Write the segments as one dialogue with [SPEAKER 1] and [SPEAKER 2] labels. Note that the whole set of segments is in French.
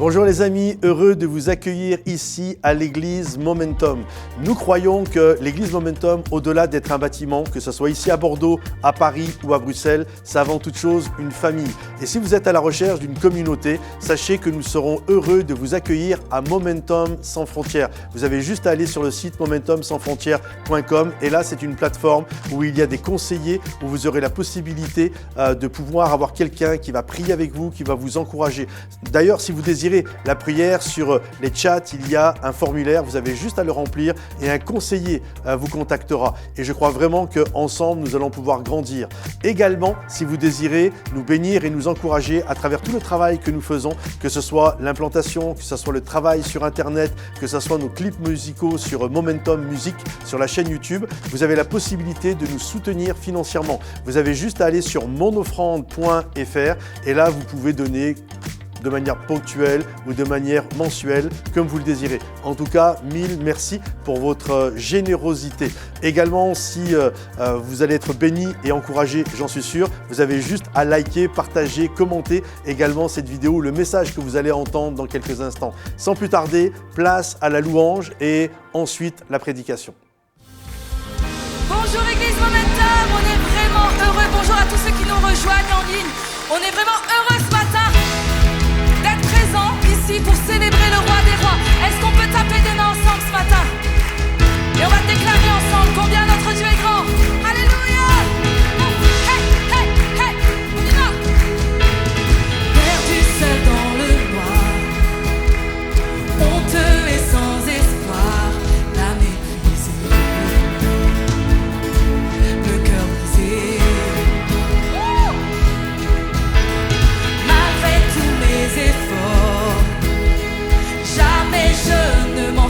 [SPEAKER 1] Bonjour les amis, heureux de vous accueillir ici à l'église Momentum. Nous croyons que l'église Momentum, au-delà d'être un bâtiment, que ce soit ici à Bordeaux, à Paris ou à Bruxelles, c'est avant toute chose une famille. Et si vous êtes à la recherche d'une communauté, sachez que nous serons heureux de vous accueillir à Momentum Sans Frontières. Vous avez juste à aller sur le site momentumsansfrontières.com et là c'est une plateforme où il y a des conseillers, où vous aurez la possibilité de pouvoir avoir quelqu'un qui va prier avec vous, qui va vous encourager. D'ailleurs, si vous désirez la prière, sur les chats, il y a un formulaire, vous avez juste à le remplir et un conseiller vous contactera. Et je crois vraiment qu'ensemble, nous allons pouvoir grandir. Également, si vous désirez nous bénir et nous encourager à travers tout le travail que nous faisons, que ce soit l'implantation, que ce soit le travail sur Internet, que ce soit nos clips musicaux sur Momentum Music, sur la chaîne YouTube, vous avez la possibilité de nous soutenir financièrement. Vous avez juste à aller sur monoffrande.fr et là, vous pouvez donner de manière ponctuelle ou de manière mensuelle, comme vous le désirez. En tout cas, mille merci pour votre générosité. Également, si vous allez être béni et encouragé, j'en suis sûr, vous avez juste à liker, partager, commenter également cette vidéo, le message que vous allez entendre dans quelques instants. Sans plus tarder, place à la louange et ensuite la prédication.
[SPEAKER 2] Bonjour Église Momentum, on est vraiment heureux. Bonjour à tous ceux qui nous rejoignent en ligne. On est vraiment heureux ce matin d'être présents ici pour célébrer le roi des rois. Est-ce qu'on peut taper des mains ensemble ce matin? Et on va déclarer ensemble combien notre Dieu est grand. Alléluia! Hey, hey, hey, on y va! Perdu seul dans le noir, honteux et sans espoir, l'âme épuisée, le cœur brisé. Malgré tous mes efforts, jamais je ne m'en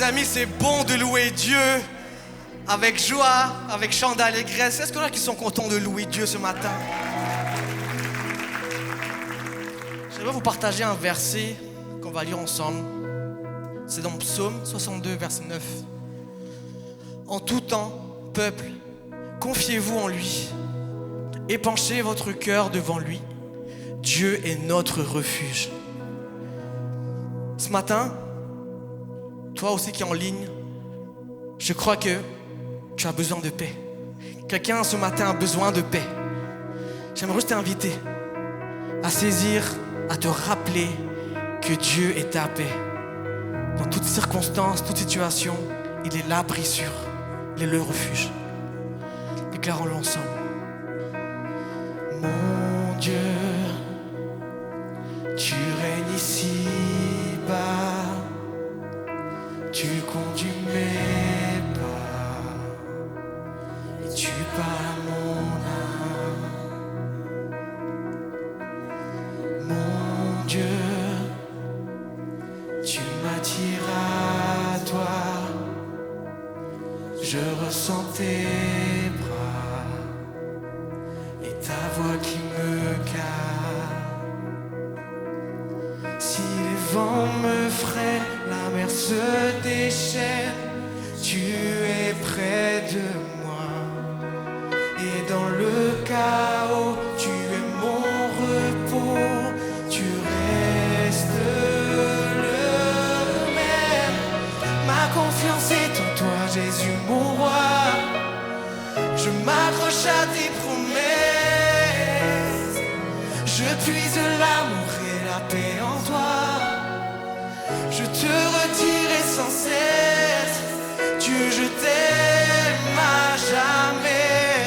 [SPEAKER 3] amis, c'est bon de louer Dieu avec joie, avec chant d'allégresse. Est-ce qu'il y en a qui sont contents de louer Dieu ce matin? J'aimerais vous partager un verset qu'on va lire ensemble. C'est dans Psaume 62, verset 9. En tout temps, peuple, confiez-vous en lui. Épanchez votre cœur devant lui. Dieu est notre refuge. Ce matin, toi aussi qui es en ligne, je crois que tu as besoin de paix. Quelqu'un ce matin a besoin de paix. J'aimerais juste t'inviter à saisir, à te rappeler que Dieu est ta paix. Dans toutes circonstances, toute situation, il est l'abri sûr, il est le refuge. Déclarons-le ensemble. Mon Dieu, tu règnes ici-bas, tu conduis mes pas, et tu parles à mon âme. Mon Dieu, tu m'attires à toi, je ressens tes bras et ta voix qui me calme. Si les vents me freinent, la mer se déchaîne, tu es près de moi. Et dans le chaos, tu es mon repos, tu restes le même. Ma confiance est en toi, Jésus mon roi. Je m'accroche à tes promesses, je puise l'amour et la paix en toi. Je te redirai sans cesse, Dieu je t'aime à jamais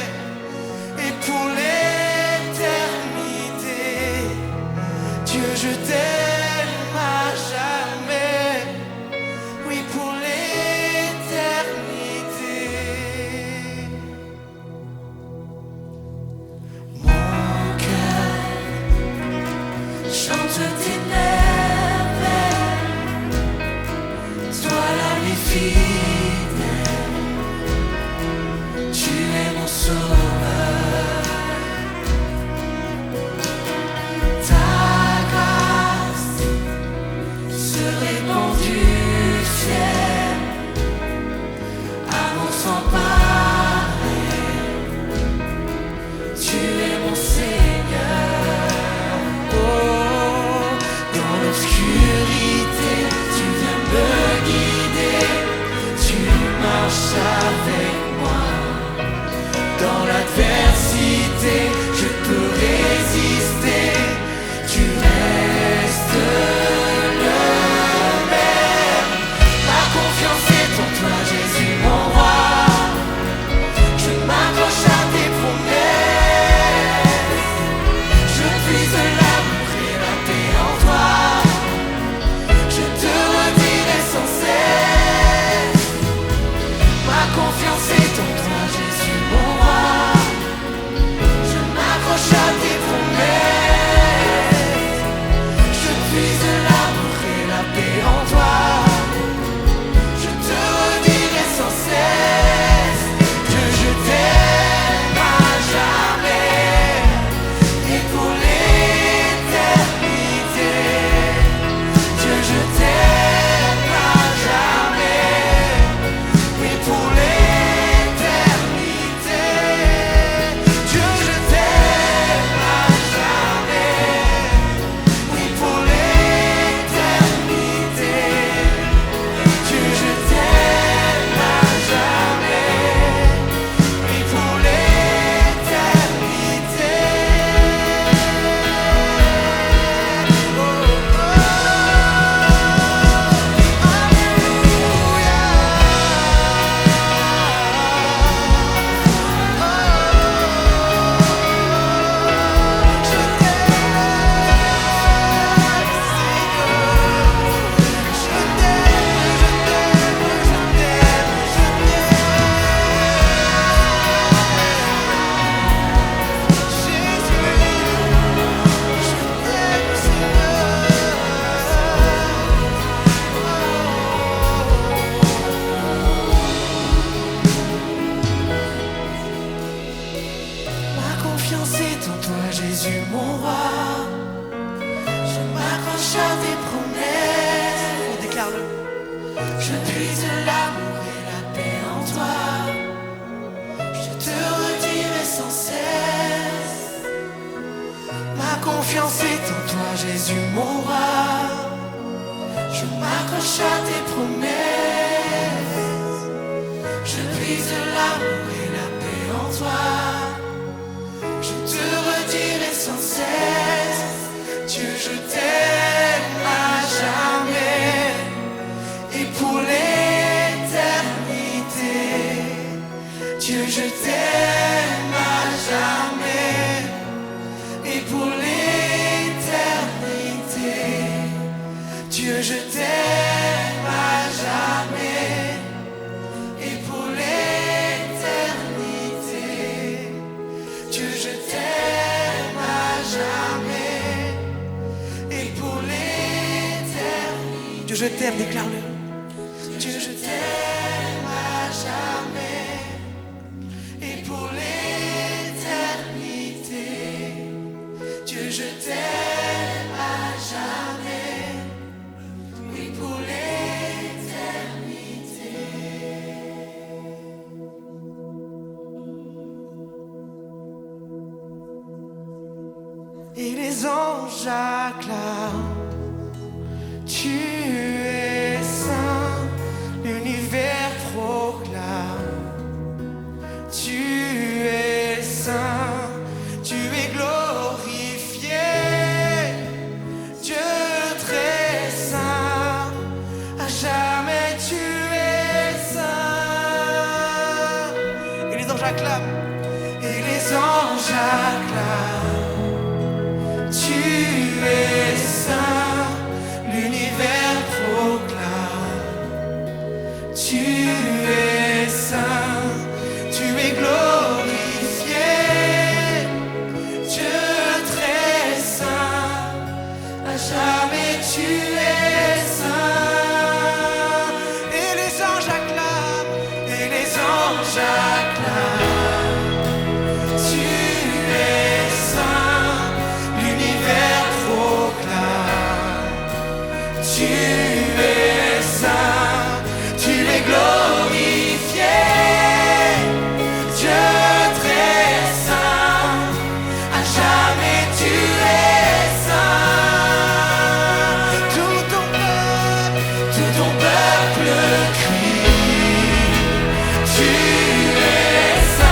[SPEAKER 3] et pour l'éternité. Dieu je t'aime à jamais, oui pour l'éternité. Mon cœur chante tes merveilles, toi l'ami fidèle, tu es mon sauveur. Ta grâce se répand du ciel, amour sans pareil, tu es mon Seigneur. Oh, dans l'obscurité, tu viens me guider, tu marches avec moi. Dans l'adversité, je peux résister, tu restes le même. Ma confiance est en toi, Jésus mon roi. Je m'accroche à tes promesses, je puise l'amour et la paix en toi. Je te redirai sans cesse, ma confiance est en toi, Jésus mon roi. Je m'accroche à tes promesses, je puise l'amour et la paix en toi. Je te redirai sans cesse, Dieu je t'aime à jamais et pour l'éternité. Dieu je t'aime à jamais et pour l'éternité. Jésus mon roi. Je m'accroche à tes promesses. On déclare-le. Je puise l'amour et la paix en toi. Je te redirai sans cesse. Ma confiance est en toi, Jésus mon roi. Je m'accroche à tes promesses. Je puise l'amour et la paix en toi. Je te redirai sans cesse. Dieu, je t'aime à jamais et pour l'éternité. Dieu, je t'aime à jamais et pour l'éternité. Dieu, je t'aime à jamais et pour l'éternité. Dieu, je t'aime à jamais et pour l'éternité. Dieu, je t'aime, déclare-le. Dieu, je t'aime à jamais et pour l'éternité. Dieu, je t'aime à jamais et pour l'éternité. Et les anges acclament. Tu es saint, l'univers proclame. Tu es saint, tu es glorifié. Dieu très saint, à jamais tu es saint. Et les anges acclament, et les anges acclament. Tu es saint, l'univers proclame. Tu es saint, tu es glorifié. Dieu très saint, à jamais tu es saint. Et les anges acclament, et les anges acclament. Tu es saint, l'univers proclame. Tu es saint, tu es glorifié. Dieu très saint, à jamais tu es saint. Tout ton peuple crie. Tu es saint.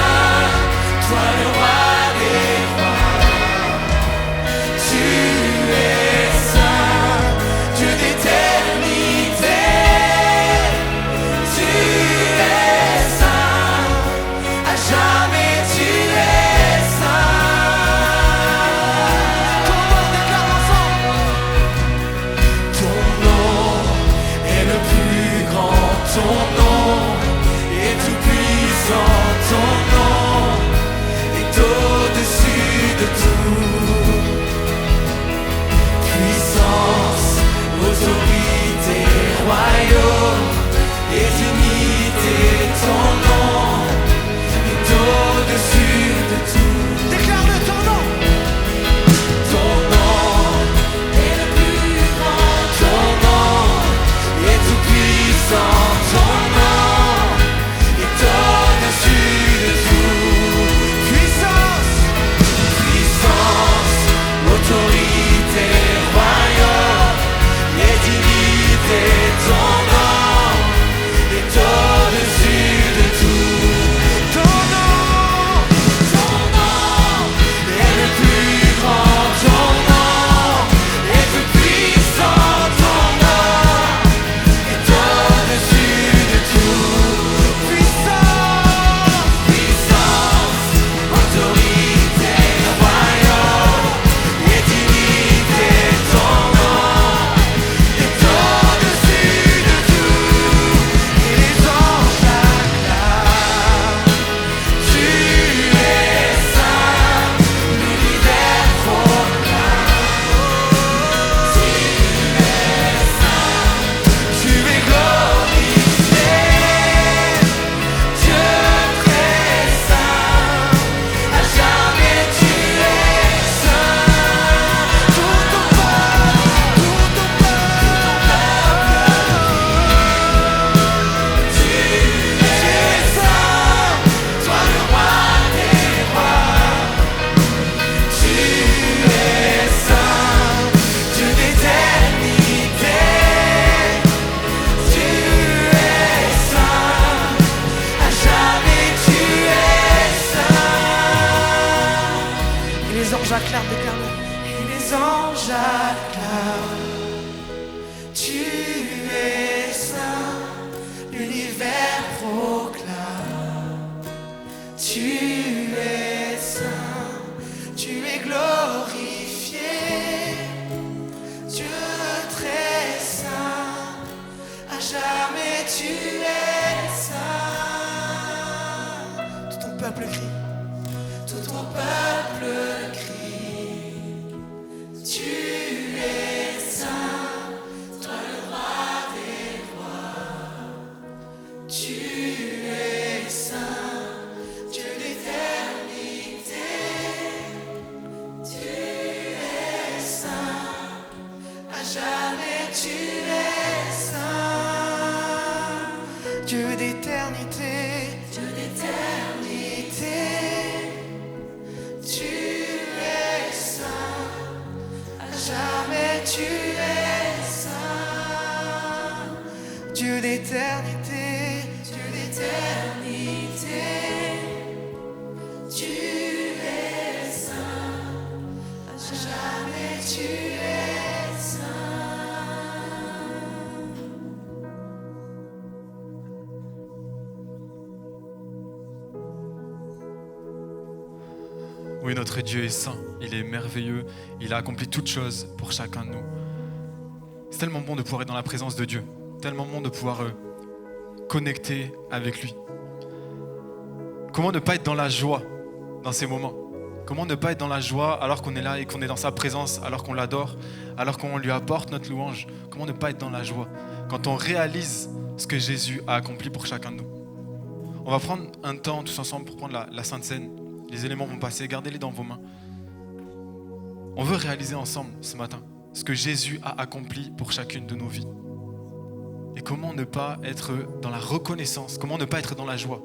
[SPEAKER 3] acclament, déclare-le. Et les anges acclament. Tu es saint, l'univers proclame. Tu es saint, tu es glorifié. Dieu très saint, à jamais tu es saint. Tout ton peuple crie, tout ton peuple crie. Tu es saint, toi le roi des rois. Tu es saint, Dieu d'éternité. Tu es saint, à jamais tu es saint. Dieu d'éternité, Dieu d'éternité. Tu es saint, à jamais tu es saint. Dieu d'éternité, Dieu d'éternité. Tu es saint, à jamais tu es saint.
[SPEAKER 4] Oui, notre Dieu est saint, il est merveilleux, il a accompli toutes choses pour chacun de nous. C'est tellement bon de pouvoir être dans la présence de Dieu, tellement bon de pouvoir connecter avec lui. Comment ne pas être dans la joie dans ces moments? Comment ne pas être dans la joie alors qu'on est là et qu'on est dans sa présence, alors qu'on l'adore, alors qu'on lui apporte notre louange? Comment ne pas être dans la joie quand on réalise ce que Jésus a accompli pour chacun de nous? On va prendre un temps tous ensemble pour prendre la Sainte Seine. Les éléments vont passer, gardez-les dans vos mains. On veut réaliser ensemble ce matin ce que Jésus a accompli pour chacune de nos vies. Et comment ne pas être dans la reconnaissance, comment ne pas être dans la joie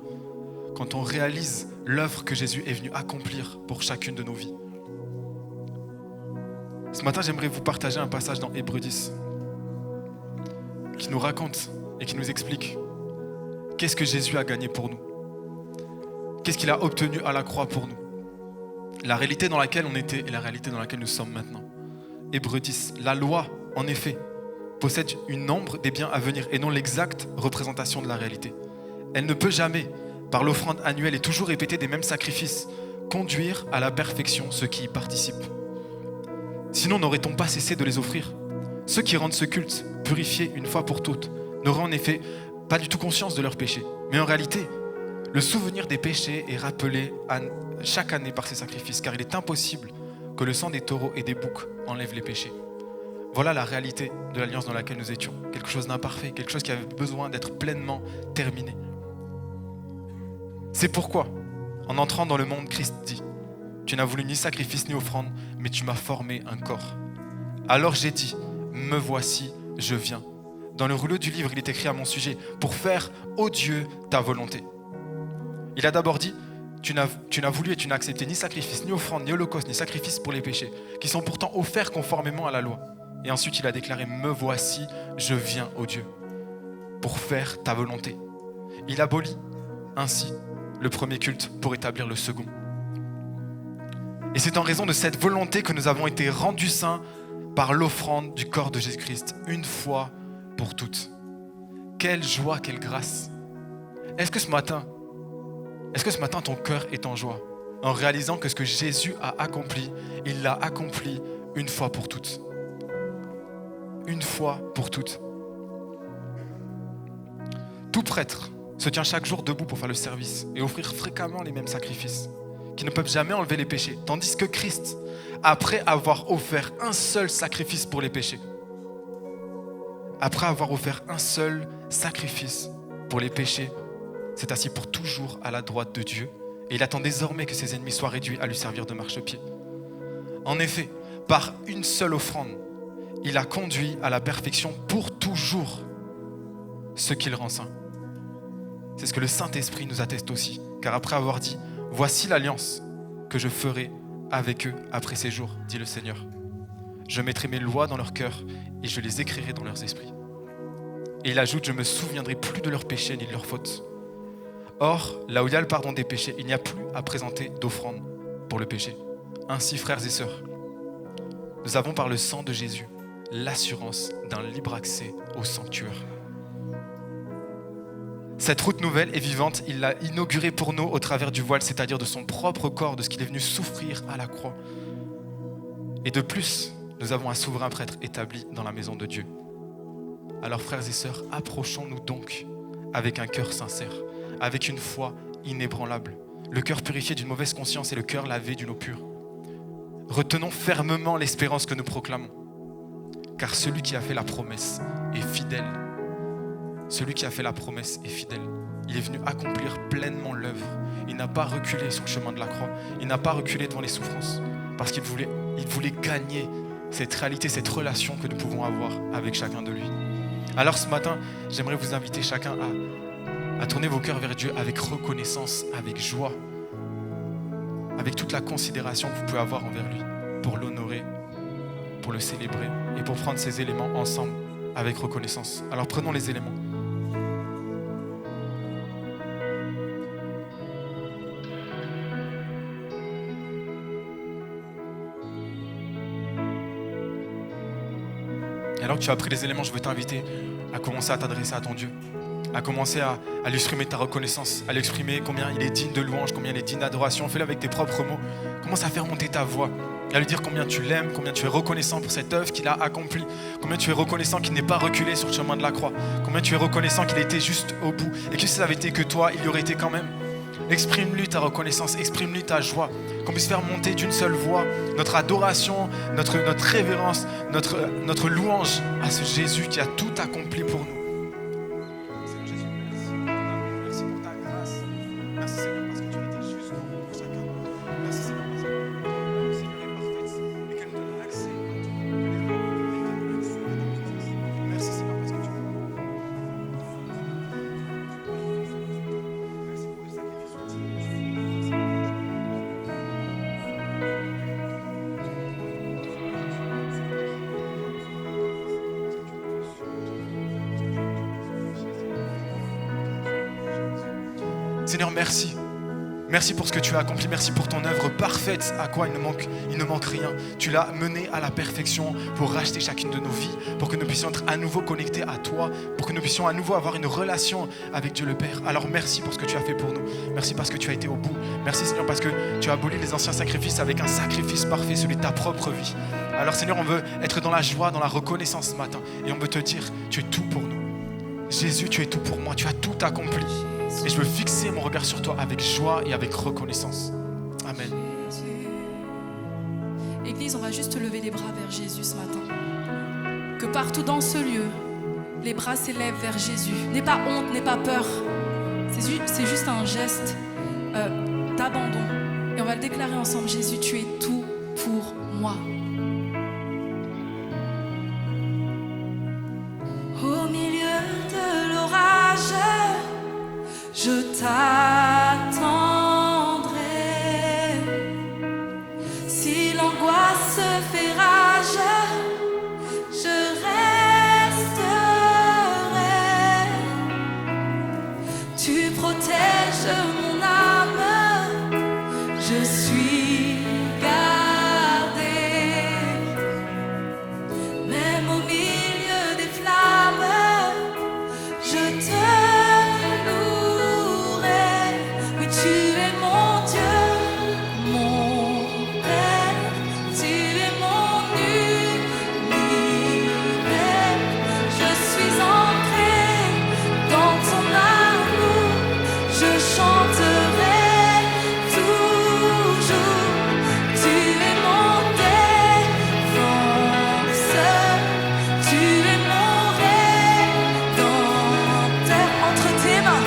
[SPEAKER 4] quand on réalise l'œuvre que Jésus est venu accomplir pour chacune de nos vies. Ce matin, j'aimerais vous partager un passage dans Hébreux 10 qui nous raconte et qui nous explique qu'est-ce que Jésus a gagné pour nous. Qu'est-ce qu'il a obtenu à la croix pour nous? La réalité dans laquelle on était et la réalité dans laquelle nous sommes maintenant. Hébreux 10. La loi, en effet, possède une ombre des biens à venir et non l'exacte représentation de la réalité. Elle ne peut jamais, par l'offrande annuelle et toujours répéter des mêmes sacrifices, conduire à la perfection ceux qui y participent. Sinon, n'aurait-on pas cessé de les offrir? Ceux qui rendent ce culte, purifié une fois pour toutes, n'auraient en effet pas du tout conscience de leurs péchés. Mais en réalité, le souvenir des péchés est rappelé chaque année par ces sacrifices, car il est impossible que le sang des taureaux et des boucs enlève les péchés. Voilà la réalité de l'alliance dans laquelle nous étions. Quelque chose d'imparfait, quelque chose qui avait besoin d'être pleinement terminé. C'est pourquoi, en entrant dans le monde, Christ dit « Tu n'as voulu ni sacrifice ni offrande, mais tu m'as formé un corps. Alors j'ai dit « Me voici, je viens. » Dans le rouleau du livre, il est écrit à mon sujet « Pour faire, ô Dieu, ta volonté. » Il a d'abord dit, tu n'as voulu et tu n'as accepté ni sacrifice, ni offrande, ni holocauste, ni sacrifice pour les péchés, qui sont pourtant offerts conformément à la loi. Et ensuite, il a déclaré, me voici, je viens, ô Dieu, pour faire ta volonté. Il abolit ainsi le premier culte pour établir le second. Et c'est en raison de cette volonté que nous avons été rendus saints par l'offrande du corps de Jésus-Christ, une fois pour toutes. Quelle joie, quelle grâce. Est-ce que ce matin, ton cœur est en joie en réalisant que ce que Jésus a accompli, il l'a accompli une fois pour toutes. Une fois pour toutes. Tout prêtre se tient chaque jour debout pour faire le service et offrir fréquemment les mêmes sacrifices qui ne peuvent jamais enlever les péchés. Tandis que Christ, après avoir offert un seul sacrifice pour les péchés, s'est assis pour toujours à la droite de Dieu et il attend désormais que ses ennemis soient réduits à lui servir de marchepied. En effet, par une seule offrande, il a conduit à la perfection pour toujours ceux qu'il rend saints. C'est ce que le Saint-Esprit nous atteste aussi, car après avoir dit « Voici l'alliance que je ferai avec eux après ces jours, dit le Seigneur. Je mettrai mes lois dans leur cœur et je les écrirai dans leurs esprits. » Et il ajoute « Je ne me souviendrai plus de leurs péchés ni de leurs fautes. » Or, là où il y a le pardon des péchés, il n'y a plus à présenter d'offrande pour le péché. Ainsi, frères et sœurs, nous avons par le sang de Jésus l'assurance d'un libre accès au sanctuaire. Cette route nouvelle et vivante, il l'a inaugurée pour nous au travers du voile, c'est-à-dire de son propre corps, de ce qu'il est venu souffrir à la croix. Et de plus, nous avons un souverain prêtre établi dans la maison de Dieu. Alors frères et sœurs, approchons-nous donc avec un cœur sincère, avec une foi inébranlable, le cœur purifié d'une mauvaise conscience et le cœur lavé d'une eau pure. Retenons fermement l'espérance que nous proclamons, car celui qui a fait la promesse est fidèle. Celui qui a fait la promesse est fidèle. Il est venu accomplir pleinement l'œuvre. Il n'a pas reculé sur le chemin de la croix. Il n'a pas reculé devant les souffrances, parce qu'il voulait gagner cette réalité, cette relation que nous pouvons avoir avec chacun de lui. Alors ce matin, j'aimerais vous inviter chacun à tourner vos cœurs vers Dieu avec reconnaissance, avec joie, avec toute la considération que vous pouvez avoir envers lui, pour l'honorer, pour le célébrer et pour prendre ces éléments ensemble avec reconnaissance. Alors prenons les éléments. Et alors que tu as pris les éléments, je veux t'inviter à commencer à t'adresser à ton Dieu, à commencer à lui exprimer ta reconnaissance, à lui exprimer combien il est digne de louange, combien il est digne d'adoration. Fais-le avec tes propres mots. Commence à faire monter ta voix, à lui dire combien tu l'aimes, combien tu es reconnaissant pour cette œuvre qu'il a accomplie, combien tu es reconnaissant qu'il n'est pas reculé sur le chemin de la croix, combien tu es reconnaissant qu'il a été juste au bout et que si ça avait été que toi, il y aurait été quand même. Exprime-lui ta reconnaissance, exprime-lui ta joie, qu'on puisse faire monter d'une seule voix notre adoration, notre révérence, notre louange à ce Jésus qui a tout accompli pour nous. Seigneur Jésus, merci pour ta grâce. Merci Seigneur parce que tu as été juste pour chacun. Merci Seigneur parce que le Seigneur est parfaite et qu'elle nous donne l'accès à tout. Merci Seigneur parce que tu es Seigneur, merci. Merci pour ce que tu as accompli. Merci pour ton œuvre parfaite à quoi il ne manque rien. Tu l'as menée à la perfection pour racheter chacune de nos vies, pour que nous puissions être à nouveau connectés à toi, pour que nous puissions à nouveau avoir une relation avec Dieu le Père. Alors merci pour ce que tu as fait pour nous. Merci parce que tu as été au bout. Merci Seigneur parce que tu as aboli les anciens sacrifices avec un sacrifice parfait, celui de ta propre vie. Alors Seigneur, on veut être dans la joie, dans la reconnaissance ce matin et on veut te dire, tu es tout pour nous. Jésus, tu es tout pour moi. Tu as tout accompli. Et je veux fixer mon regard sur toi avec joie et avec reconnaissance. Amen.
[SPEAKER 2] Église, on va juste lever les bras vers Jésus ce matin. Que partout dans ce lieu, les bras s'élèvent vers Jésus. N'aie pas honte, n'aie pas peur. C'est juste un geste d'abandon. Et on va le déclarer ensemble. Jésus, tu es tout pour moi. Au milieu de l'orage, je t'attendrai. Si l'angoisse fait rage, je resterai. Tu protèges mon âme, je suis gardée. Même au milieu des flammes, je te tu es mon Dieu, mon Père, tu es mon univers. Je suis entrée dans ton amour, je chanterai toujours. Tu es mon défenseur, tu es mon rédempteur. Entre tes mains.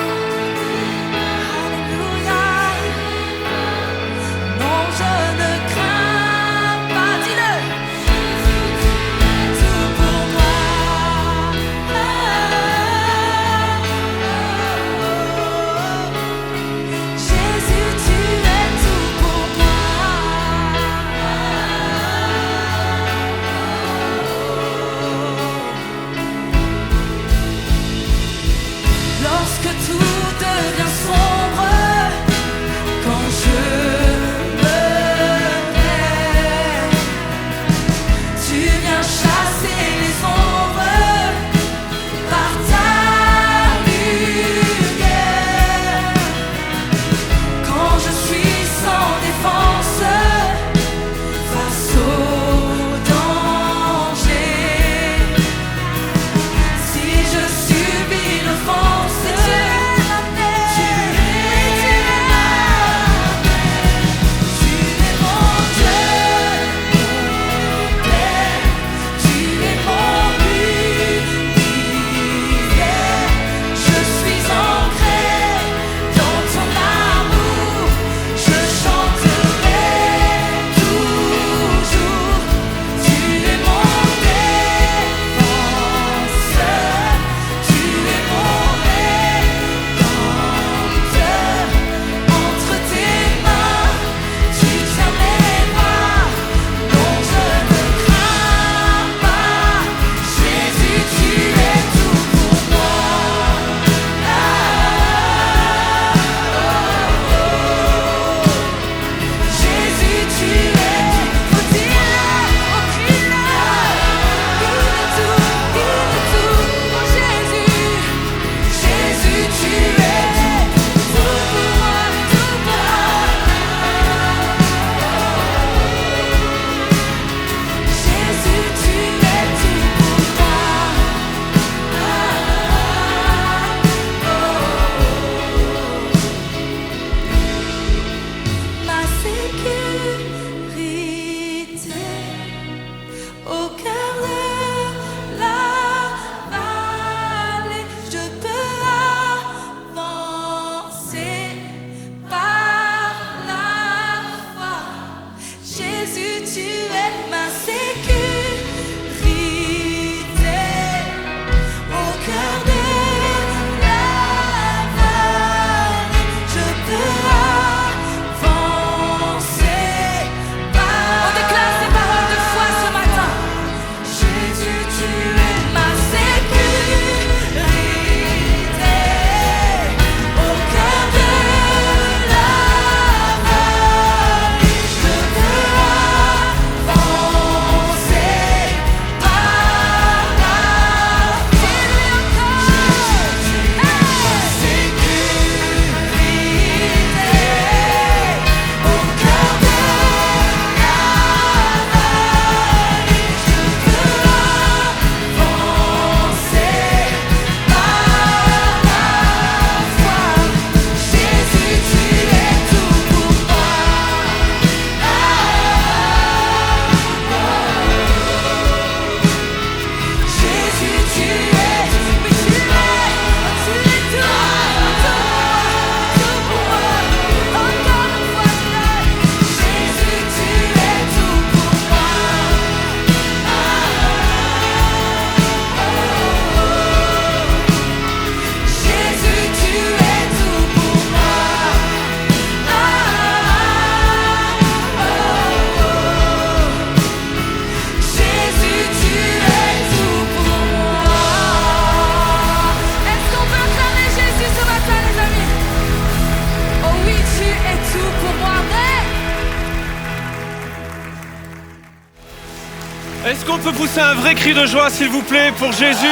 [SPEAKER 5] Est-ce qu'on peut pousser un vrai cri de joie, s'il vous plaît, pour Jésus?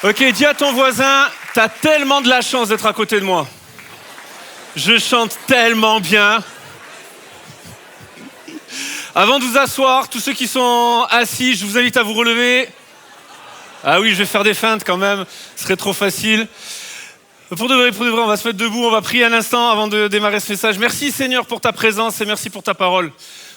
[SPEAKER 5] Ok, dis à ton voisin, t'as tellement de la chance d'être à côté de moi. Je chante tellement bien. Avant de vous asseoir, tous ceux qui sont assis, je vous invite à vous relever. Ah oui, je vais faire des feintes quand même, ce serait trop facile. Pour de vrai, on va se mettre debout, on va prier un instant avant de démarrer ce message. Merci Seigneur pour ta présence et merci pour ta parole.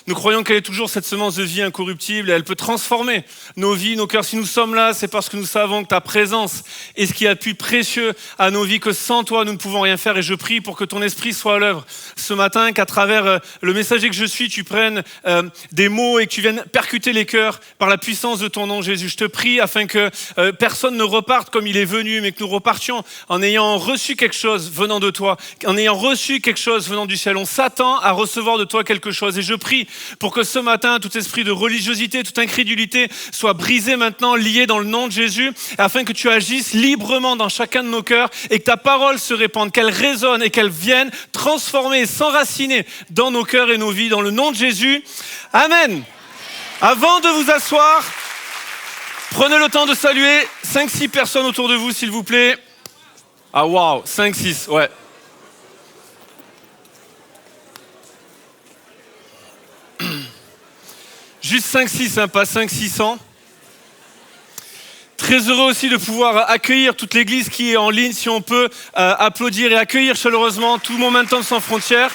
[SPEAKER 5] Nous croyons qu'elle est toujours cette semence de vie incorruptible et elle peut transformer nos vies, nos cœurs. Si nous sommes là, c'est parce que nous savons que ta présence est ce qui est le plus précieux à nos vies, que sans toi, nous ne pouvons rien faire. Et je prie pour que ton esprit soit à l'œuvre ce matin, qu'à travers le messager que je suis, tu prennes des mots et que tu viennes percuter les cœurs par la puissance de ton nom, Jésus. Je te prie afin que personne ne reparte comme il est venu, mais que nous repartions en ayant reçu quelque chose venant de toi, en ayant reçu quelque chose venant du ciel. On s'attend à recevoir de toi quelque chose. Et je prie pour que ce matin, tout esprit de religiosité, toute incrédulité soit brisé maintenant, lié dans le nom de Jésus, afin que tu agisses librement dans chacun de nos cœurs et que ta parole se répande, qu'elle résonne et qu'elle vienne transformer et s'enraciner dans nos cœurs et nos vies, dans le nom de Jésus. Amen. Avant de vous asseoir, prenez le temps de saluer 5-6 personnes autour de vous, s'il vous plaît. Ah waouh, 5-6, ouais. Juste 5-6, hein, pas 500-600. Très heureux aussi de pouvoir accueillir toute l'église qui est en ligne, si on peut applaudir et accueillir chaleureusement tout Momentum sans frontières.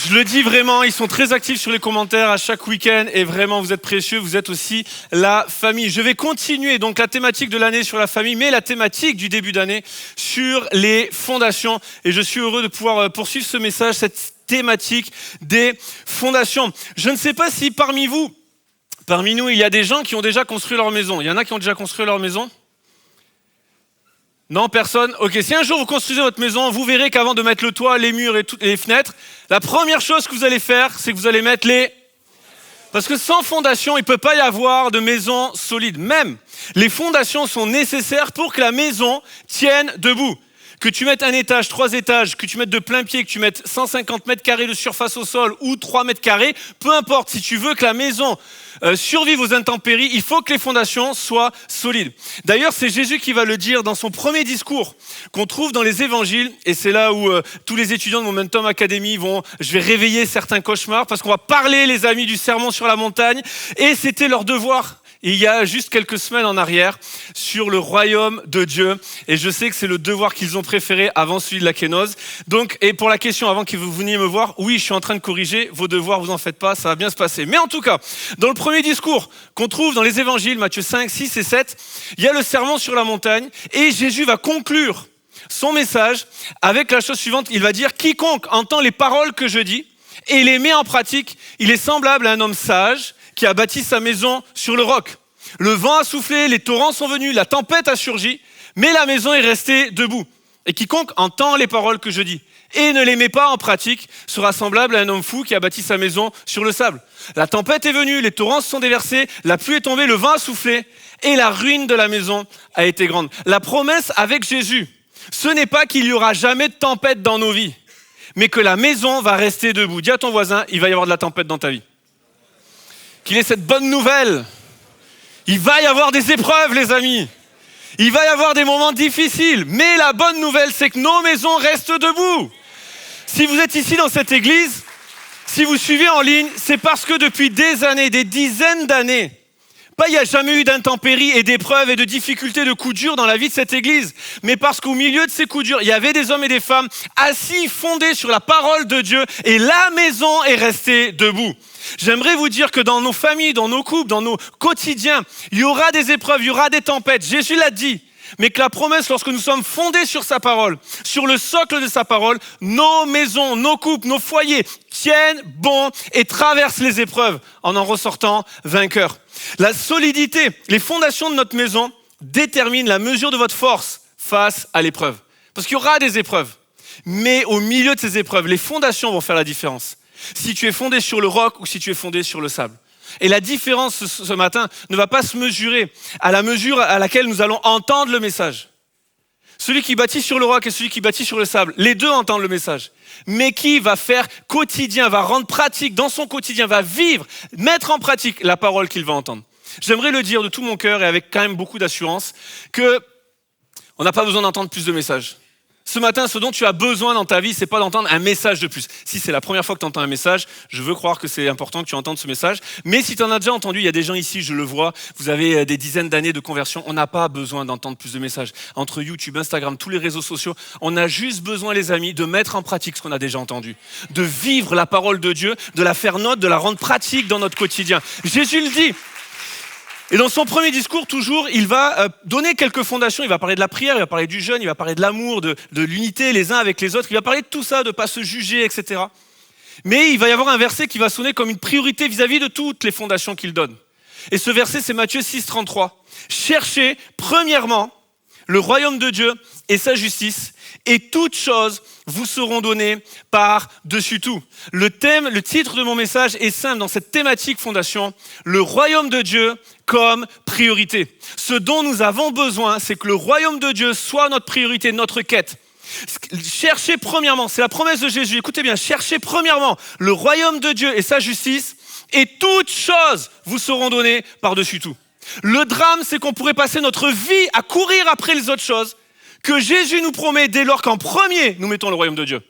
[SPEAKER 5] Je le dis vraiment, ils sont très actifs sur les commentaires à chaque week-end et vraiment vous êtes précieux, vous êtes aussi la famille. Je vais continuer donc la thématique de l'année sur la famille, mais la thématique du début d'année sur les fondations. Et je suis heureux de pouvoir poursuivre ce message, cette thématique des fondations. Je ne sais pas si parmi nous, il y a des gens qui ont déjà construit leur maison. Il y en a qui ont déjà construit leur maison? Non, personne? Ok, si un jour vous construisez votre maison, vous verrez qu'avant de mettre le toit, les murs et toutes les fenêtres, la première chose que vous allez faire, c'est que vous allez mettre Parce que sans fondation, il ne peut pas y avoir de maison solide. Même, les fondations sont nécessaires pour que la maison tienne debout. Que tu mettes un étage, 3 étages, que tu mettes de plein pied, que tu mettes 150 mètres carrés de surface au sol ou 3 mètres carrés, peu importe, si tu veux que la maison survive aux intempéries, il faut que les fondations soient solides. D'ailleurs, c'est Jésus qui va le dire dans son premier discours qu'on trouve dans les évangiles, et c'est là où tous les étudiants de Momentum Academy je vais réveiller certains cauchemars, parce qu'on va parler, les amis, du sermon sur la montagne, et c'était leur devoir. Il y a juste quelques semaines en arrière sur le royaume de Dieu. Et je sais que c'est le devoir qu'ils ont préféré avant celui de la kénose. Donc, et pour la question, avant que vous veniez me voir, oui, je suis en train de corriger vos devoirs, vous en faites pas, ça va bien se passer. Mais en tout cas, dans le premier discours qu'on trouve dans les évangiles, Matthieu 5, 6 et 7, il y a le sermon sur la montagne et Jésus va conclure son message avec la chose suivante. Il va dire, quiconque entend les paroles que je dis et les met en pratique, il est semblable à un homme sage qui a bâti sa maison sur le roc. Le vent a soufflé, les torrents sont venus, la tempête a surgi, mais la maison est restée debout. Et quiconque entend les paroles que je dis et ne les met pas en pratique sera semblable à un homme fou qui a bâti sa maison sur le sable. La tempête est venue, les torrents se sont déversés, la pluie est tombée, le vent a soufflé et la ruine de la maison a été grande. La promesse avec Jésus, ce n'est pas qu'il n'y aura jamais de tempête dans nos vies, mais que la maison va rester debout. Dis à ton voisin, il va y avoir de la tempête dans ta vie. Qu'il ait cette bonne nouvelle. Il va y avoir des épreuves, les amis. Il va y avoir des moments difficiles. Mais la bonne nouvelle, c'est que nos maisons restent debout. Si vous êtes ici dans cette église, si vous suivez en ligne, c'est parce que depuis des années, des dizaines d'années, il n'y a jamais eu d'intempéries et d'épreuves et de difficultés, de coups durs dans la vie de cette église. Mais parce qu'au milieu de ces coups durs, il y avait des hommes et des femmes assis, fondés sur la parole de Dieu. Et la maison est restée debout. J'aimerais vous dire que dans nos familles, dans nos couples, dans nos quotidiens, il y aura des épreuves, il y aura des tempêtes. Jésus l'a dit. Mais que la promesse, lorsque nous sommes fondés sur sa parole, sur le socle de sa parole, nos maisons, nos couples, nos foyers tiennent bon et traversent les épreuves en ressortant vainqueurs. La solidité, les fondations de notre maison déterminent la mesure de votre force face à l'épreuve. Parce qu'il y aura des épreuves. Mais au milieu de ces épreuves, les fondations vont faire la différence. Si tu es fondé sur le roc ou si tu es fondé sur le sable. Et la différence ce matin ne va pas se mesurer à la mesure à laquelle nous allons entendre le message. Celui qui bâtit sur le roc et celui qui bâtit sur le sable, les deux entendent le message. Mais qui va faire quotidien, va rendre pratique dans son quotidien, va vivre, mettre en pratique la parole qu'il va entendre. J'aimerais le dire de tout mon cœur et avec quand même beaucoup d'assurance que on n'a pas besoin d'entendre plus de messages. Ce matin, ce dont tu as besoin dans ta vie, c'est pas d'entendre un message de plus. Si c'est la première fois que tu entends un message, je veux croire que c'est important que tu entendes ce message. Mais si tu en as déjà entendu, il y a des gens ici, je le vois, vous avez des dizaines d'années de conversion, on n'a pas besoin d'entendre plus de messages. Entre YouTube, Instagram, tous les réseaux sociaux, on a juste besoin, les amis, de mettre en pratique ce qu'on a déjà entendu. De vivre la parole de Dieu, de la faire nôtre, de la rendre pratique dans notre quotidien. Jésus le dit. Et dans son premier discours, toujours, il va donner quelques fondations. Il va parler de la prière, il va parler du jeûne, il va parler de l'amour, de l'unité les uns avec les autres. Il va parler de tout ça, de ne pas se juger, etc. Mais il va y avoir un verset qui va sonner comme une priorité vis-à-vis de toutes les fondations qu'il donne. Et ce verset, c'est Matthieu 6, 33. Cherchez premièrement le royaume de Dieu et sa justice, et toutes choses vous seront données par-dessus tout. Le titre de mon message est simple dans cette thématique fondation, le royaume de Dieu comme priorité. Ce dont nous avons besoin, c'est que le royaume de Dieu soit notre priorité, notre quête. Cherchez premièrement, c'est la promesse de Jésus, écoutez bien, cherchez premièrement le royaume de Dieu et sa justice, et toutes choses vous seront données par-dessus tout. Le drame, c'est qu'on pourrait passer notre vie à courir après les autres choses que Jésus nous promet dès lors qu'en premier, nous mettons le royaume de Dieu.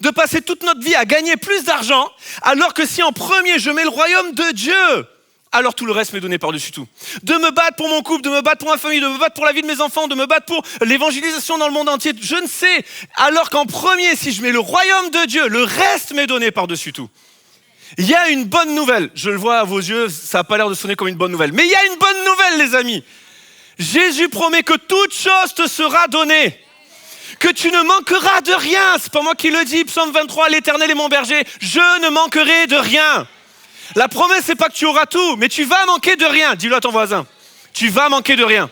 [SPEAKER 5] De passer toute notre vie à gagner plus d'argent, alors que si en premier, je mets le royaume de Dieu, alors tout le reste m'est donné par-dessus tout. De me battre pour mon couple, de me battre pour ma famille, de me battre pour la vie de mes enfants, de me battre pour l'évangélisation dans le monde entier, je ne sais. Alors qu'en premier, si je mets le royaume de Dieu, le reste m'est donné par-dessus tout. Il y a une bonne nouvelle. Je le vois à vos yeux, ça n'a pas l'air de sonner comme une bonne nouvelle. Mais il y a une bonne nouvelle, les amis. Jésus promet que toute chose te sera donnée. Que tu ne manqueras de rien. C'est pas moi qui le dis. Psaume 23, l'Éternel est mon berger. Je ne manquerai de rien. La promesse, c'est pas que tu auras tout, mais tu vas manquer de rien. Dis-le à ton voisin. Tu vas manquer de rien.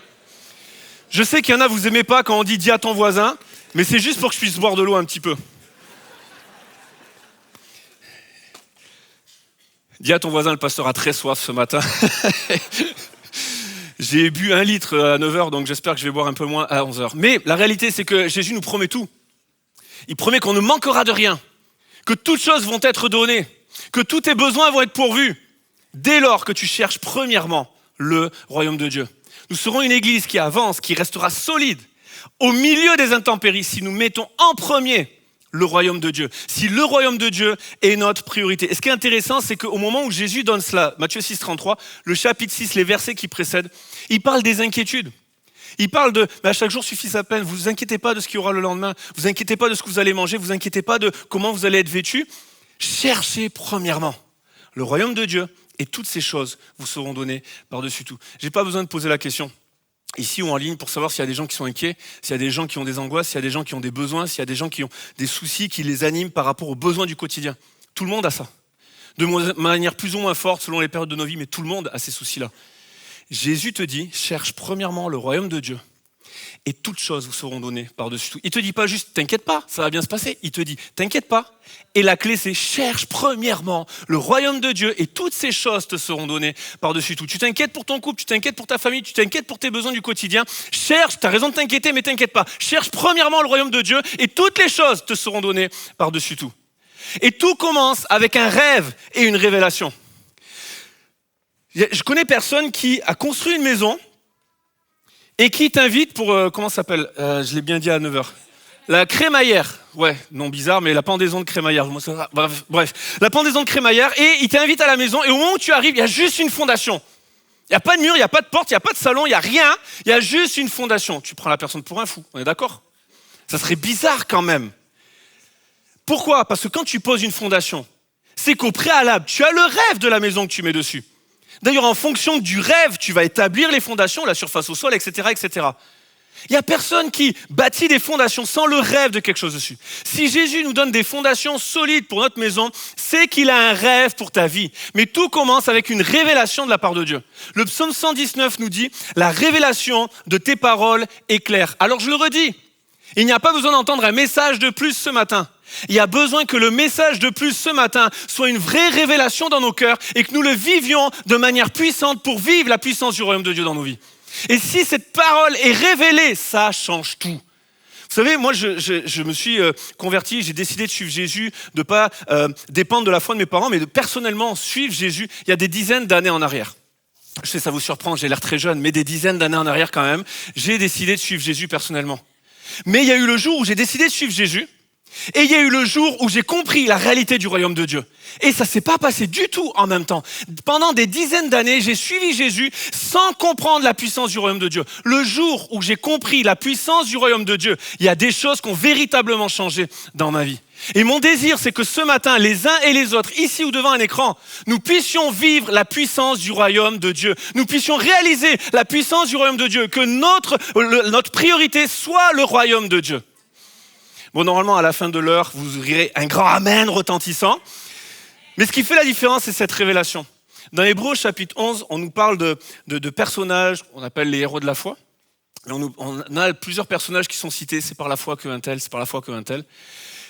[SPEAKER 5] Je sais qu'il y en a, vous aimez pas quand on dit dis à ton voisin, mais c'est juste pour que je puisse boire de l'eau un petit peu. Dis à ton voisin, le pasteur a très soif ce matin. J'ai bu 1 litre à 9h, donc j'espère que je vais boire un peu moins à 11h. Mais la réalité, c'est que Jésus nous promet tout. Il promet qu'on ne manquera de rien, que toutes choses vont être données, que tous tes besoins vont être pourvus, dès lors que tu cherches premièrement le royaume de Dieu. Nous serons une église qui avance, qui restera solide, au milieu des intempéries, si nous mettons en premier le royaume de Dieu. Si le royaume de Dieu est notre priorité. Et ce qui est intéressant, c'est qu'au moment où Jésus donne cela, Matthieu 6, 33, le chapitre 6, les versets qui précèdent, il parle des inquiétudes. Il parle de « chaque jour suffit sa peine, vous inquiétez pas de ce qu'il y aura le lendemain, vous inquiétez pas de ce que vous allez manger, vous inquiétez pas de comment vous allez être vêtus. Cherchez premièrement le royaume de Dieu et toutes ces choses vous seront données par-dessus tout. » J'ai pas besoin de poser la question ici ou en ligne pour savoir s'il y a des gens qui sont inquiets, s'il y a des gens qui ont des angoisses, s'il y a des gens qui ont des besoins, s'il y a des gens qui ont des soucis qui les animent par rapport aux besoins du quotidien. Tout le monde a ça. De manière plus ou moins forte selon les périodes de nos vies, mais tout le monde a ces soucis-là. Jésus te dit, cherche premièrement le royaume de Dieu et toutes choses vous seront données par-dessus tout. Il te dit pas juste, t'inquiète pas, ça va bien se passer. Il te dit, t'inquiète pas. Et la clé, c'est cherche premièrement le royaume de Dieu et toutes ces choses te seront données par-dessus tout. Tu t'inquiètes pour ton couple, tu t'inquiètes pour ta famille, tu t'inquiètes pour tes besoins du quotidien. Cherche, t'as raison de t'inquiéter, mais t'inquiète pas. Cherche premièrement le royaume de Dieu et toutes les choses te seront données par-dessus tout. Et tout commence avec un rêve et une révélation. Je connais personne qui a construit une maison et qui t'invite pour, comment ça s'appelle je l'ai bien dit à 9h. La crémaillère. Ouais, nom bizarre, mais la pendaison de crémaillère. Bref, la pendaison de crémaillère. Et il t'invite à la maison. Et au moment où tu arrives, il y a juste une fondation. Il n'y a pas de mur, il n'y a pas de porte, il n'y a pas de salon, il n'y a rien. Il y a juste une fondation. Tu prends la personne pour un fou, on est d'accord? Ça serait bizarre quand même. Pourquoi? Parce que quand tu poses une fondation, c'est qu'au préalable, tu as le rêve de la maison que tu mets dessus. D'ailleurs, en fonction du rêve, tu vas établir les fondations, la surface au sol, etc., etc. Il n'y a personne qui bâtit des fondations sans le rêve de quelque chose dessus. Si Jésus nous donne des fondations solides pour notre maison, c'est qu'il a un rêve pour ta vie. Mais tout commence avec une révélation de la part de Dieu. Le psaume 119 nous dit « La révélation de tes paroles est claire ». Alors je le redis, il n'y a pas besoin d'entendre un message de plus ce matin. Il y a besoin que le message de plus ce matin soit une vraie révélation dans nos cœurs et que nous le vivions de manière puissante pour vivre la puissance du royaume de Dieu dans nos vies. Et si cette parole est révélée, ça change tout. Vous savez, moi, je me suis converti, j'ai décidé de suivre Jésus, de ne pas dépendre de la foi de mes parents, mais de personnellement suivre Jésus il y a des dizaines d'années en arrière. Je sais, ça vous surprend, j'ai l'air très jeune, mais des dizaines d'années en arrière quand même, j'ai décidé de suivre Jésus personnellement. Mais il y a eu le jour où j'ai décidé de suivre Jésus, et il y a eu le jour où j'ai compris la réalité du royaume de Dieu. Et ça ne s'est pas passé du tout en même temps. Pendant des dizaines d'années, j'ai suivi Jésus sans comprendre la puissance du royaume de Dieu. Le jour où j'ai compris la puissance du royaume de Dieu, il y a des choses qui ont véritablement changé dans ma vie. Et mon désir, c'est que ce matin, les uns et les autres, ici ou devant un écran, nous puissions vivre la puissance du royaume de Dieu. Nous puissions réaliser la puissance du royaume de Dieu. Que notre priorité soit le royaume de Dieu. Bon, normalement, à la fin de l'heure, vous rirez un grand amen retentissant. Mais ce qui fait la différence, c'est cette révélation. Dans Hébreux chapitre 11, on nous parle de personnages qu'on appelle les héros de la foi. On a plusieurs personnages qui sont cités, c'est par la foi qu'un tel, c'est par la foi qu'un tel.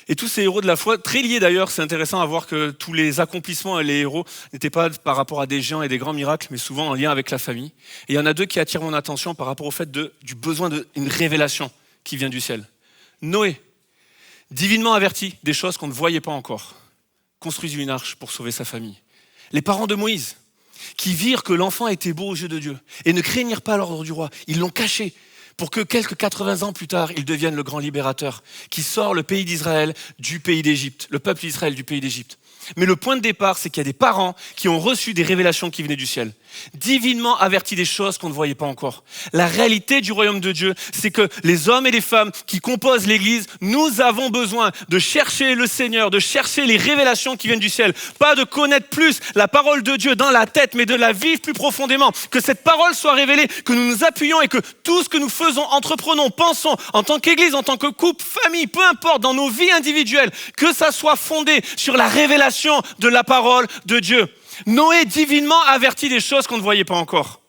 [SPEAKER 5] Et tous ces héros de la foi, très liés d'ailleurs, c'est intéressant à voir que tous les accomplissements et les héros n'étaient pas par rapport à des géants et des grands miracles, mais souvent en lien avec la famille. Et il y en a deux qui attirent mon attention par rapport au fait du besoin d'une révélation qui vient du ciel. Noé, divinement averti des choses qu'on ne voyait pas encore, construisit une arche pour sauver sa famille. Les parents de Moïse, qui virent que l'enfant était beau aux yeux de Dieu et ne craignirent pas l'ordre du roi, ils l'ont caché pour que quelques 80 ans plus tard, il devienne le grand libérateur qui sort le pays d'Israël du pays d'Égypte, le peuple d'Israël du pays d'Égypte. Mais le point de départ, c'est qu'il y a des parents qui ont reçu des révélations qui venaient du ciel, divinement avertis des choses qu'on ne voyait pas encore. La réalité du royaume de Dieu, c'est que les hommes et les femmes qui composent l'Église, nous avons besoin de chercher le Seigneur, de chercher les révélations qui viennent du ciel. Pas de connaître plus la parole de Dieu dans la tête, mais de la vivre plus profondément. Que cette parole soit révélée, que nous nous appuyons et que tout ce que nous faisons, entreprenons, pensons, en tant qu'Église, en tant que couple, famille, peu importe, dans nos vies individuelles, que ça soit fondé sur la révélation de la parole de Dieu. Noé divinement averti des choses qu'on ne voyait pas encore.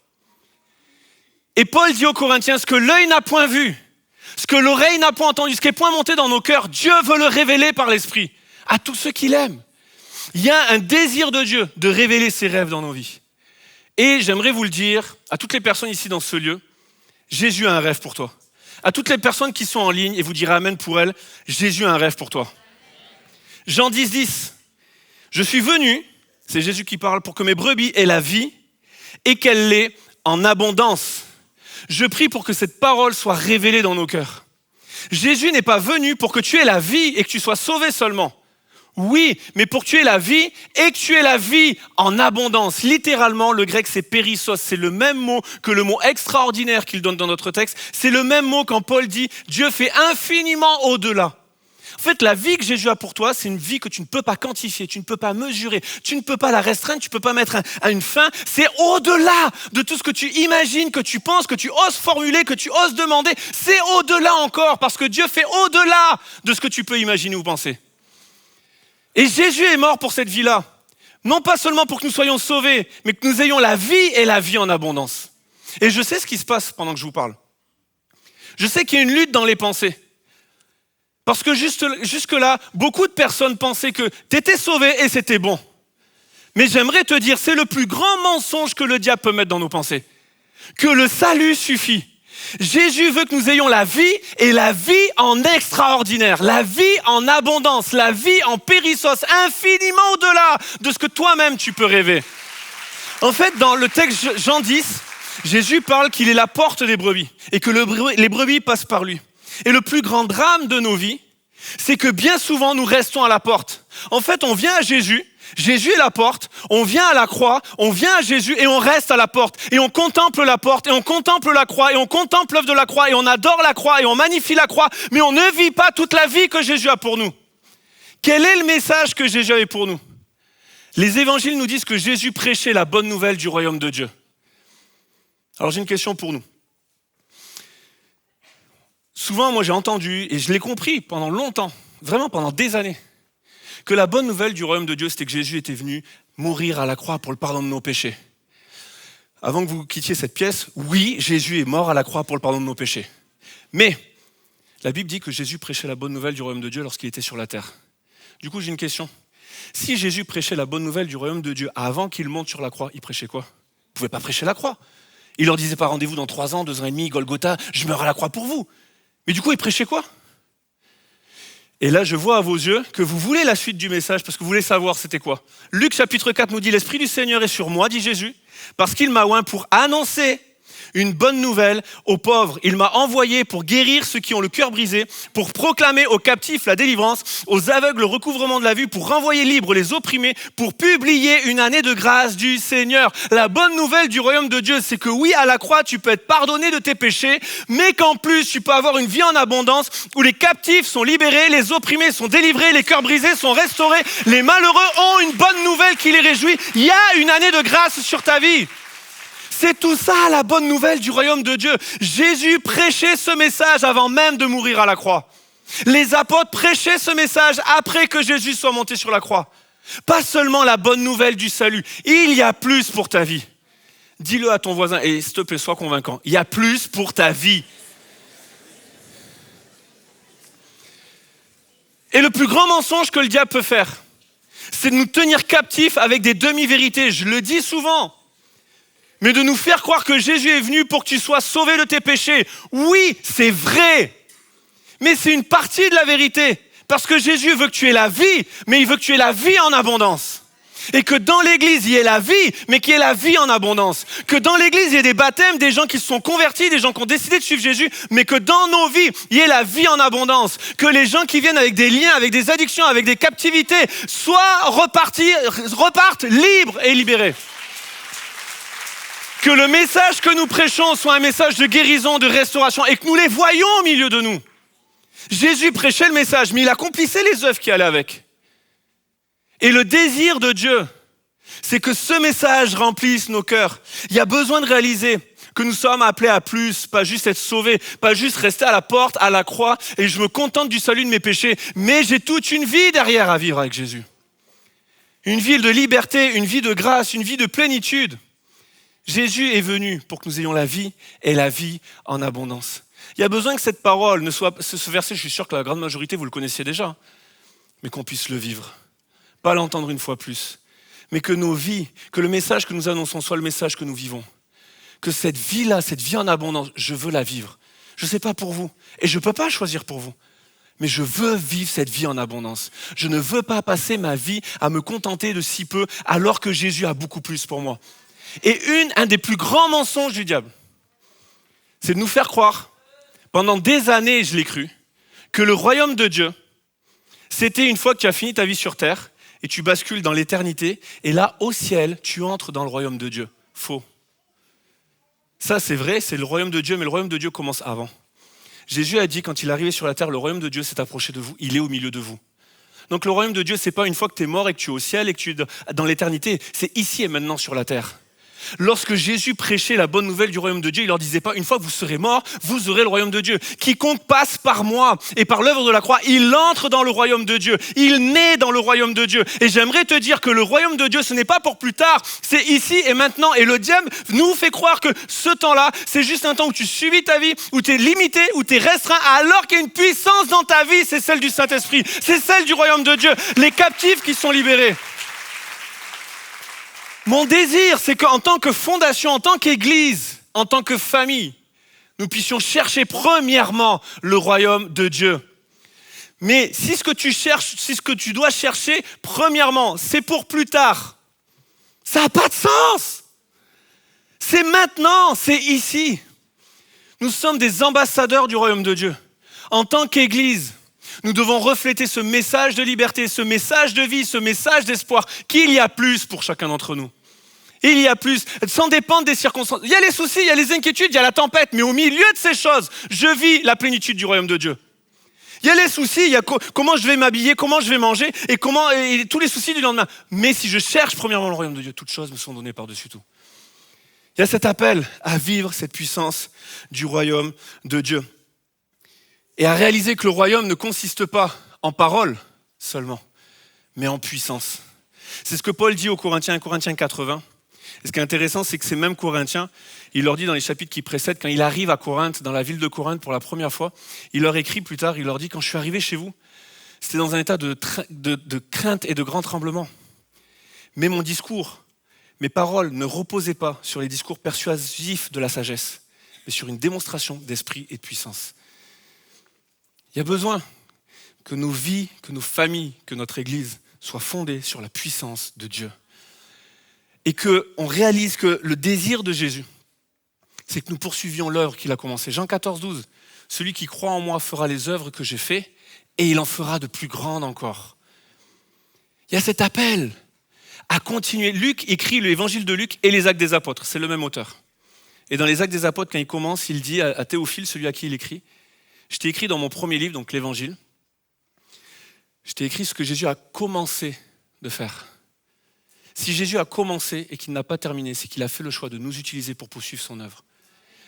[SPEAKER 5] Et Paul dit aux Corinthiens, ce que l'œil n'a point vu, ce que l'oreille n'a point entendu, ce qui est point monté dans nos cœurs, Dieu veut le révéler par l'Esprit à tous ceux qui l'aiment. Il y a un désir de Dieu de révéler ses rêves dans nos vies. Et j'aimerais vous le dire à toutes les personnes ici dans ce lieu, Jésus a un rêve pour toi. À toutes les personnes qui sont en ligne, et vous direz amen pour elles, Jésus a un rêve pour toi. Jean 10, 10. Je suis venu, c'est Jésus qui parle, pour que mes brebis aient la vie et qu'elle l'ait en abondance. Je prie pour que cette parole soit révélée dans nos cœurs. Jésus n'est pas venu pour que tu aies la vie et que tu sois sauvé seulement. Oui, mais pour que tu aies la vie et que tu aies la vie en abondance. Littéralement, le grec c'est périssos, c'est le même mot que le mot extraordinaire qu'il donne dans notre texte. C'est le même mot quand Paul dit « Dieu fait infiniment au-delà ». En fait, la vie que Jésus a pour toi, c'est une vie que tu ne peux pas quantifier, tu ne peux pas mesurer, tu ne peux pas la restreindre, tu ne peux pas mettre à une fin. C'est au-delà de tout ce que tu imagines, que tu penses, que tu oses formuler, que tu oses demander. C'est au-delà encore, parce que Dieu fait au-delà de ce que tu peux imaginer ou penser. Et Jésus est mort pour cette vie-là. Non pas seulement pour que nous soyons sauvés, mais que nous ayons la vie et la vie en abondance. Et je sais ce qui se passe pendant que je vous parle. Je sais qu'il y a une lutte dans les pensées. Parce que jusque-là, beaucoup de personnes pensaient que tu étais sauvé et c'était bon. Mais j'aimerais te dire, c'est le plus grand mensonge que le diable peut mettre dans nos pensées. Que le salut suffit. Jésus veut que nous ayons la vie et la vie en extraordinaire, la vie en abondance, la vie en périssos, infiniment au-delà de ce que toi-même tu peux rêver. En fait, dans le texte Jean 10, Jésus parle qu'il est la porte des brebis et que les brebis passent par lui. Et le plus grand drame de nos vies, c'est que bien souvent, nous restons à la porte. En fait, on vient à Jésus, Jésus est la porte, on vient à la croix, on vient à Jésus et on reste à la porte. Et on contemple la porte, et on contemple la croix, et on contemple l'œuvre de la croix, et on adore la croix, et on magnifie la croix, mais on ne vit pas toute la vie que Jésus a pour nous. Quel est le message que Jésus avait pour nous ? Les évangiles nous disent que Jésus prêchait la bonne nouvelle du royaume de Dieu. Alors j'ai une question pour nous. Souvent, moi j'ai entendu, et je l'ai compris pendant longtemps, vraiment pendant des années, que la bonne nouvelle du royaume de Dieu, c'était que Jésus était venu mourir à la croix pour le pardon de nos péchés. Avant que vous quittiez cette pièce, oui, Jésus est mort à la croix pour le pardon de nos péchés. Mais la Bible dit que Jésus prêchait la bonne nouvelle du royaume de Dieu lorsqu'il était sur la terre. Du coup, j'ai une question. Si Jésus prêchait la bonne nouvelle du royaume de Dieu avant qu'il monte sur la croix, il prêchait quoi ? Il ne pouvait pas prêcher la croix. Il leur disait pas rendez-vous dans 3 ans, 2 ans et demi, Golgotha, je meurs à la croix pour vous. Mais du coup, il prêchait quoi ? Et là, je vois à vos yeux que vous voulez la suite du message parce que vous voulez savoir c'était quoi. Luc chapitre 4 nous dit « L'Esprit du Seigneur est sur moi, dit Jésus, parce qu'il m'a oint pour annoncer une bonne nouvelle aux pauvres. Il m'a envoyé pour guérir ceux qui ont le cœur brisé, pour proclamer aux captifs la délivrance, aux aveugles le recouvrement de la vue, pour renvoyer libres les opprimés, pour publier une année de grâce du Seigneur. » La bonne nouvelle du royaume de Dieu, c'est que oui, à la croix, tu peux être pardonné de tes péchés, mais qu'en plus, tu peux avoir une vie en abondance où les captifs sont libérés, les opprimés sont délivrés, les cœurs brisés sont restaurés, les malheureux ont une bonne nouvelle qui les réjouit. Il y a une année de grâce sur ta vie. C'est tout ça la bonne nouvelle du royaume de Dieu. Jésus prêchait ce message avant même de mourir à la croix. Les apôtres prêchaient ce message après que Jésus soit monté sur la croix. Pas seulement la bonne nouvelle du salut, il y a plus pour ta vie. Dis-le à ton voisin et s'il te plaît, sois convaincant. Il y a plus pour ta vie. Et le plus grand mensonge que le diable peut faire, c'est de nous tenir captifs avec des demi-vérités. Je le dis souvent. Mais de nous faire croire que Jésus est venu pour que tu sois sauvé de tes péchés. Oui, c'est vrai. Mais c'est une partie de la vérité. Parce que Jésus veut que tu aies la vie, mais il veut que tu aies la vie en abondance. Et que dans l'église, il y ait la vie, mais qu'il y ait la vie en abondance. Que dans l'église, il y ait des baptêmes, des gens qui se sont convertis, des gens qui ont décidé de suivre Jésus, mais que dans nos vies, il y ait la vie en abondance. Que les gens qui viennent avec des liens, avec des addictions, avec des captivités, repartent libres et libérés. Que le message que nous prêchons soit un message de guérison, de restauration et que nous les voyons au milieu de nous. Jésus prêchait le message, mais il accomplissait les œuvres qui allaient avec. Et le désir de Dieu, c'est que ce message remplisse nos cœurs. Il y a besoin de réaliser que nous sommes appelés à plus, pas juste être sauvés, pas juste rester à la porte, à la croix, et je me contente du salut de mes péchés, mais j'ai toute une vie derrière à vivre avec Jésus. Une vie de liberté, une vie de grâce, une vie de plénitude. Jésus est venu pour que nous ayons la vie et la vie en abondance. Il y a besoin que cette parole ne soit... Ce verset, je suis sûr que la grande majorité, vous le connaissiez déjà, mais qu'on puisse le vivre. Pas l'entendre une fois plus, mais que nos vies, que le message que nous annonçons soit le message que nous vivons. Que cette vie-là, cette vie en abondance, je veux la vivre. Je ne sais pas pour vous, et je ne peux pas choisir pour vous. Mais je veux vivre cette vie en abondance. Je ne veux pas passer ma vie à me contenter de si peu, alors que Jésus a beaucoup plus pour moi. Et un des plus grands mensonges du diable, c'est de nous faire croire, pendant des années, je l'ai cru, que le royaume de Dieu, c'était une fois que tu as fini ta vie sur terre et tu bascules dans l'éternité, et là, au ciel, tu entres dans le royaume de Dieu. Faux. Ça, c'est vrai, c'est le royaume de Dieu, mais le royaume de Dieu commence avant. Jésus a dit, quand il est arrivé sur la terre, le royaume de Dieu s'est approché de vous, il est au milieu de vous. Donc le royaume de Dieu, c'est pas une fois que tu es mort et que tu es au ciel et que tu es dans l'éternité, c'est ici et maintenant sur la terre. Lorsque Jésus prêchait la bonne nouvelle du royaume de Dieu, il leur disait pas, une fois que vous serez morts, vous aurez le royaume de Dieu. Quiconque passe par moi et par l'œuvre de la croix, il entre dans le royaume de Dieu. Il naît dans le royaume de Dieu. Et j'aimerais te dire que le royaume de Dieu, ce n'est pas pour plus tard, c'est ici et maintenant. Et le diable nous fait croire que ce temps-là, c'est juste un temps où tu subis ta vie, où tu es limité, où tu es restreint, alors qu'il y a une puissance dans ta vie, c'est celle du Saint-Esprit, c'est celle du royaume de Dieu. Les captifs qui sont libérés. Mon désir, c'est qu'en tant que fondation, en tant qu'église, en tant que famille, nous puissions chercher premièrement le royaume de Dieu. Mais si ce que tu cherches, si ce que tu dois chercher, premièrement, c'est pour plus tard, ça n'a pas de sens. C'est maintenant, c'est ici. Nous sommes des ambassadeurs du royaume de Dieu. En tant qu'église, nous devons refléter ce message de liberté, ce message de vie, ce message d'espoir, qu'il y a plus pour chacun d'entre nous. Il y a plus, sans dépendre des circonstances. Il y a les soucis, il y a les inquiétudes, il y a la tempête, mais au milieu de ces choses, je vis la plénitude du royaume de Dieu. Il y a les soucis, il y a comment je vais m'habiller, comment je vais manger, et tous les soucis du lendemain. Mais si je cherche premièrement le royaume de Dieu, toutes choses me sont données par-dessus tout. Il y a cet appel à vivre cette puissance du royaume de Dieu. Et à réaliser que le royaume ne consiste pas en paroles seulement, mais en puissance. C'est ce que Paul dit aux Corinthiens, Corinthiens 80. Et ce qui est intéressant, c'est que ces mêmes Corinthiens, il leur dit dans les chapitres qui précèdent, quand il arrive à Corinthe, dans la ville de Corinthe pour la première fois, il leur écrit plus tard, il leur dit, quand je suis arrivé chez vous, c'était dans un état de crainte et de grand tremblement. Mais mon discours, mes paroles ne reposaient pas sur les discours persuasifs de la sagesse, mais sur une démonstration d'esprit et de puissance. Il y a besoin que nos vies, que nos familles, que notre Église soient fondées sur la puissance de Dieu. Et qu'on réalise que le désir de Jésus, c'est que nous poursuivions l'œuvre qu'il a commencée. Jean 14, 12. Celui qui croit en moi fera les œuvres que j'ai faites et il en fera de plus grandes encore. Il y a cet appel à continuer. Luc écrit l'évangile de Luc et les actes des apôtres. C'est le même auteur. Et dans les actes des apôtres, quand il commence, il dit à Théophile, celui à qui il écrit, je t'ai écrit dans mon premier livre, donc l'évangile, je t'ai écrit ce que Jésus a commencé de faire. Si Jésus a commencé et qu'il n'a pas terminé, c'est qu'il a fait le choix de nous utiliser pour poursuivre son œuvre.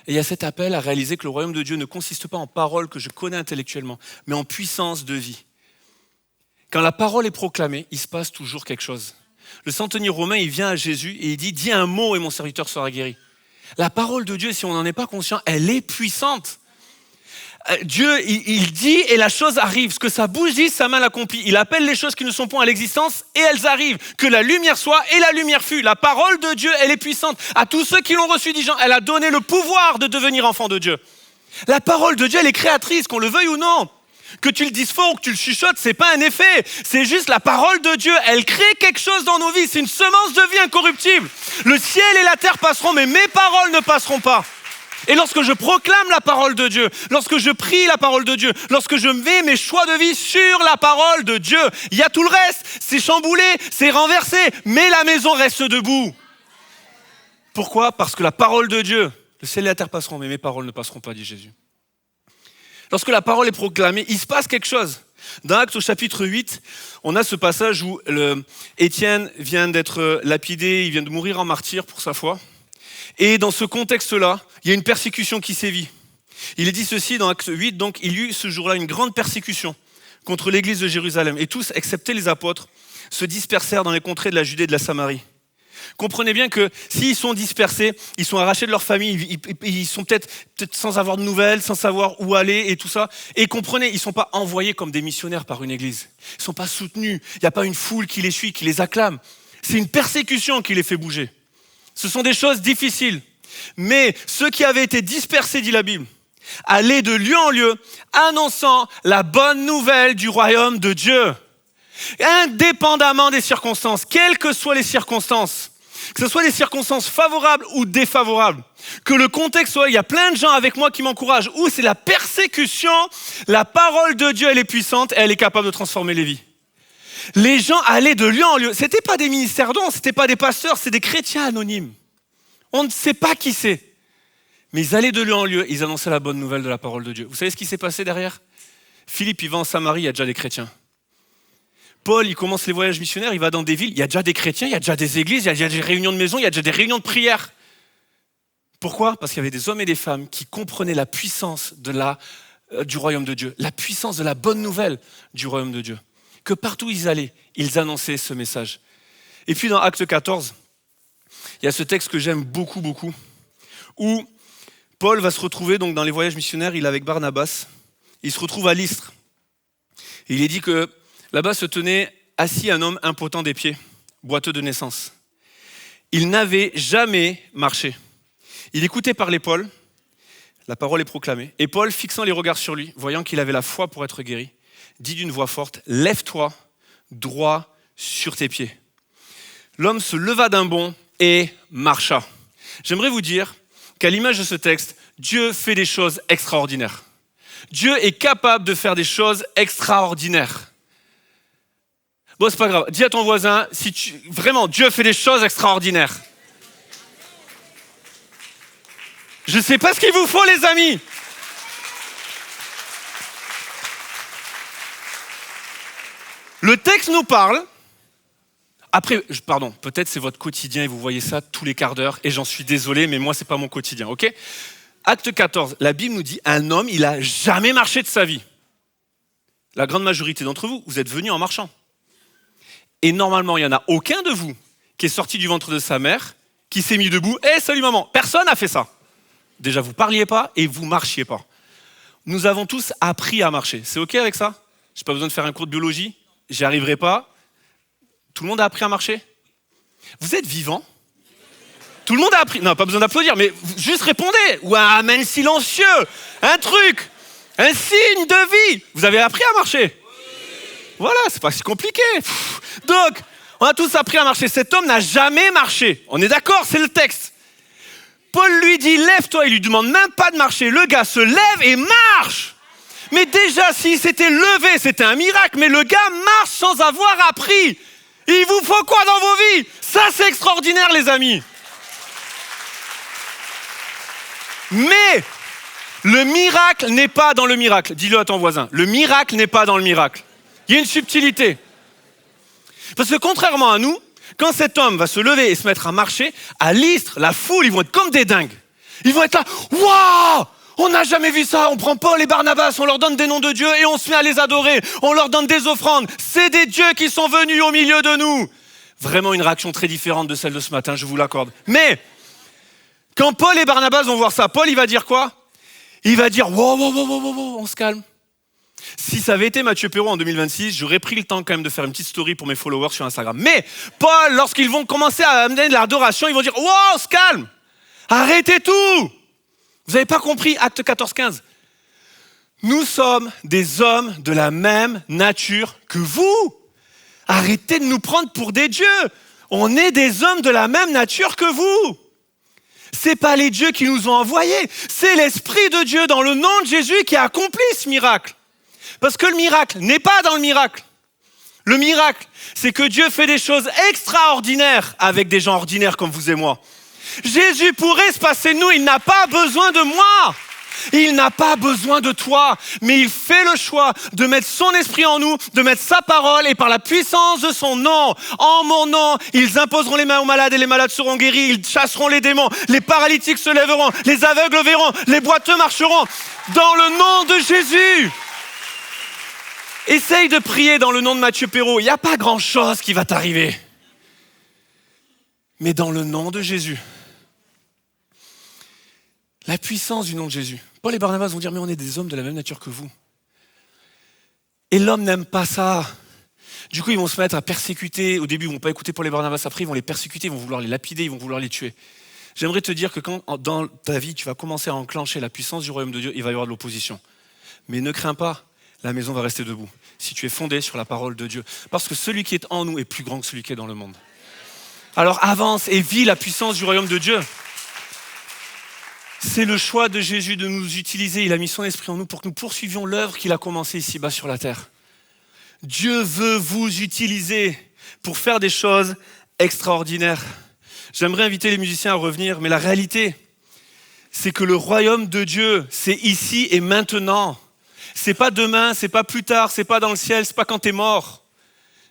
[SPEAKER 5] Et il y a cet appel à réaliser que le royaume de Dieu ne consiste pas en paroles que je connais intellectuellement, mais en puissance de vie. Quand la parole est proclamée, il se passe toujours quelque chose. Le centenier romain, il vient à Jésus et il dit « Dis un mot et mon serviteur sera guéri ». La parole de Dieu, si on n'en est pas conscient, elle est puissante. Dieu, il dit et la chose arrive. Ce que sa bouche dit, sa main l'accomplit. Il appelle les choses qui ne sont point à l'existence et elles arrivent. Que la lumière soit et la lumière fut. La parole de Dieu, elle est puissante. À tous ceux qui l'ont reçue, dit Jean, elle a donné le pouvoir de devenir enfant de Dieu. La parole de Dieu, elle est créatrice, qu'on le veuille ou non. Que tu le dises fort ou que tu le chuchotes, c'est pas un effet. C'est juste la parole de Dieu. Elle crée quelque chose dans nos vies. C'est une semence de vie incorruptible. Le ciel et la terre passeront, mais mes paroles ne passeront pas. Et lorsque je proclame la parole de Dieu, lorsque je prie la parole de Dieu, lorsque je mets mes choix de vie sur la parole de Dieu, il y a tout le reste, c'est chamboulé, c'est renversé, mais la maison reste debout. Pourquoi ? Parce que la parole de Dieu, le ciel et la terre passeront, mais mes paroles ne passeront pas, dit Jésus. Lorsque la parole est proclamée, il se passe quelque chose. Dans Actes au chapitre 8, on a ce passage où Étienne vient d'être lapidé, il vient de mourir en martyr pour sa foi. Et dans ce contexte-là, il y a une persécution qui sévit. Il est dit ceci dans Acte 8, donc il y eut ce jour-là une grande persécution contre l'église de Jérusalem. Et tous, excepté les apôtres, se dispersèrent dans les contrées de la Judée et de la Samarie. Comprenez bien que s'ils sont dispersés, ils sont arrachés de leur famille, ils sont peut-être sans avoir de nouvelles, sans savoir où aller et tout ça. Et comprenez, ils ne sont pas envoyés comme des missionnaires par une église. Ils ne sont pas soutenus. Il n'y a pas une foule qui les suit, qui les acclame. C'est une persécution qui les fait bouger. Ce sont des choses difficiles. Mais ceux qui avaient été dispersés, dit la Bible, allaient de lieu en lieu, annonçant la bonne nouvelle du royaume de Dieu. Indépendamment des circonstances, quelles que soient les circonstances, que ce soit des circonstances favorables ou défavorables, que le contexte soit, il y a plein de gens avec moi qui m'encouragent, où c'est la persécution, la parole de Dieu, elle est puissante et elle est capable de transformer les vies. Les gens allaient de lieu en lieu. C'était pas des ministères dons, c'était pas des pasteurs, c'est des chrétiens anonymes. On ne sait pas qui c'est. Mais ils allaient de lieu en lieu, ils annonçaient la bonne nouvelle de la parole de Dieu. Vous savez ce qui s'est passé derrière ? Philippe, il va en Samarie, il y a déjà des chrétiens. Paul, il commence les voyages missionnaires, il va dans des villes, il y a déjà des chrétiens, il y a déjà des églises, il y a déjà des réunions de maison, il y a déjà des réunions de prière. Pourquoi ? Parce qu'il y avait des hommes et des femmes qui comprenaient la puissance du royaume de Dieu, la puissance de la bonne nouvelle du royaume de Dieu. Que partout où ils allaient, ils annonçaient ce message. Et puis dans Acte 14, il y a ce texte que j'aime beaucoup, beaucoup, où Paul va se retrouver donc dans les voyages missionnaires, il est avec Barnabas, il se retrouve à Lystre. Et il est dit que là-bas se tenait assis un homme impotent des pieds, boiteux de naissance. Il n'avait jamais marché. Il écoutait parler Paul, la parole est proclamée, et Paul, fixant les regards sur lui, voyant qu'il avait la foi pour être guéri, dit d'une voix forte, « Lève-toi, droit sur tes pieds. » L'homme se leva d'un bond et marcha. J'aimerais vous dire qu'à l'image de ce texte, Dieu fait des choses extraordinaires. Dieu est capable de faire des choses extraordinaires. Bon, c'est pas grave. Dis à ton voisin, vraiment, Dieu fait des choses extraordinaires. Je ne sais pas ce qu'il vous faut, les amis. Le texte nous parle. Après, peut-être c'est votre quotidien et vous voyez ça tous les quarts d'heure et j'en suis désolé, mais moi, c'est pas mon quotidien, ok ? Acte 14, la Bible nous dit, un homme, il a jamais marché de sa vie. La grande majorité d'entre vous, vous êtes venus en marchant. Et normalement, il n'y en a aucun de vous qui est sorti du ventre de sa mère, qui s'est mis debout. « Salut maman !» Personne n'a fait ça. Déjà, vous ne parliez pas et vous ne marchiez pas. Nous avons tous appris à marcher. C'est OK avec ça ? Je n'ai pas besoin de faire un cours de biologie. J'y arriverai pas. Tout le monde a appris à marcher ? Vous êtes vivant ? Tout le monde a appris. Non, pas besoin d'applaudir, mais juste répondez. Ou un amen silencieux. Un truc. Un signe de vie. Vous avez appris à marcher ? Voilà, c'est pas si compliqué. Donc, on a tous appris à marcher. Cet homme n'a jamais marché. On est d'accord, c'est le texte. Paul lui dit, lève-toi. Il lui demande même pas de marcher. Le gars se lève et marche. Mais déjà, s'il s'était levé, c'était un miracle. Mais le gars marche sans avoir appris. Il vous faut quoi dans vos vies? Ça, c'est extraordinaire, les amis. Mais le miracle n'est pas dans le miracle. Dis-le à ton voisin. Le miracle n'est pas dans le miracle. Il y a une subtilité. Parce que contrairement à nous, quand cet homme va se lever et se mettre à marcher, à l'Istre, la foule, ils vont être comme des dingues. Ils vont être là, waouh! On n'a jamais vu ça. On prend Paul et Barnabas, on leur donne des noms de Dieu et on se met à les adorer. On leur donne des offrandes. C'est des dieux qui sont venus au milieu de nous. Vraiment une réaction très différente de celle de ce matin, je vous l'accorde. Mais quand Paul et Barnabas vont voir ça, Paul, il va dire quoi? Il va dire, wow, on se calme. Si ça avait été Mathieu Perrault en 2026, j'aurais pris le temps quand même de faire une petite story pour mes followers sur Instagram. Mais Paul, lorsqu'ils vont commencer à amener de l'adoration, ils vont dire, wow, on se calme. Arrêtez tout. Vous n'avez pas compris, acte 14-15. Nous sommes des hommes de la même nature que vous. Arrêtez de nous prendre pour des dieux. On est des hommes de la même nature que vous. C'est pas les dieux qui nous ont envoyés. C'est l'Esprit de Dieu dans le nom de Jésus qui a accompli ce miracle. Parce que le miracle n'est pas dans le miracle. Le miracle, c'est que Dieu fait des choses extraordinaires avec des gens ordinaires comme vous et moi. Jésus pourrait se passer de nous, il n'a pas besoin de moi. Il n'a pas besoin de toi, mais il fait le choix de mettre son esprit en nous, de mettre sa parole et par la puissance de son nom, en mon nom, ils imposeront les mains aux malades et les malades seront guéris, ils chasseront les démons, les paralytiques se lèveront, les aveugles verront, les boiteux marcheront dans le nom de Jésus. Essaye de prier dans le nom de Mathieu Perrault, il n'y a pas grand-chose qui va t'arriver. Mais dans le nom de Jésus, la puissance du nom de Jésus. Paul et Barnabas vont dire, mais on est des hommes de la même nature que vous. Et l'homme n'aime pas ça. Du coup, ils vont se mettre à persécuter. Au début, ils ne vont pas écouter Paul et Barnabas. Après, ils vont les persécuter, ils vont vouloir les lapider, ils vont vouloir les tuer. J'aimerais te dire que quand dans ta vie, tu vas commencer à enclencher la puissance du royaume de Dieu, il va y avoir de l'opposition. Mais ne crains pas, la maison va rester debout. Si tu es fondé sur la parole de Dieu. Parce que celui qui est en nous est plus grand que celui qui est dans le monde. Alors avance et vis la puissance du royaume de Dieu. C'est le choix de Jésus de nous utiliser. Il a mis son esprit en nous pour que nous poursuivions l'œuvre qu'il a commencée ici-bas sur la terre. Dieu veut vous utiliser pour faire des choses extraordinaires. J'aimerais inviter les musiciens à revenir, mais la réalité, c'est que le royaume de Dieu, c'est ici et maintenant. C'est pas demain, c'est pas plus tard, c'est pas dans le ciel, c'est pas quand t'es mort.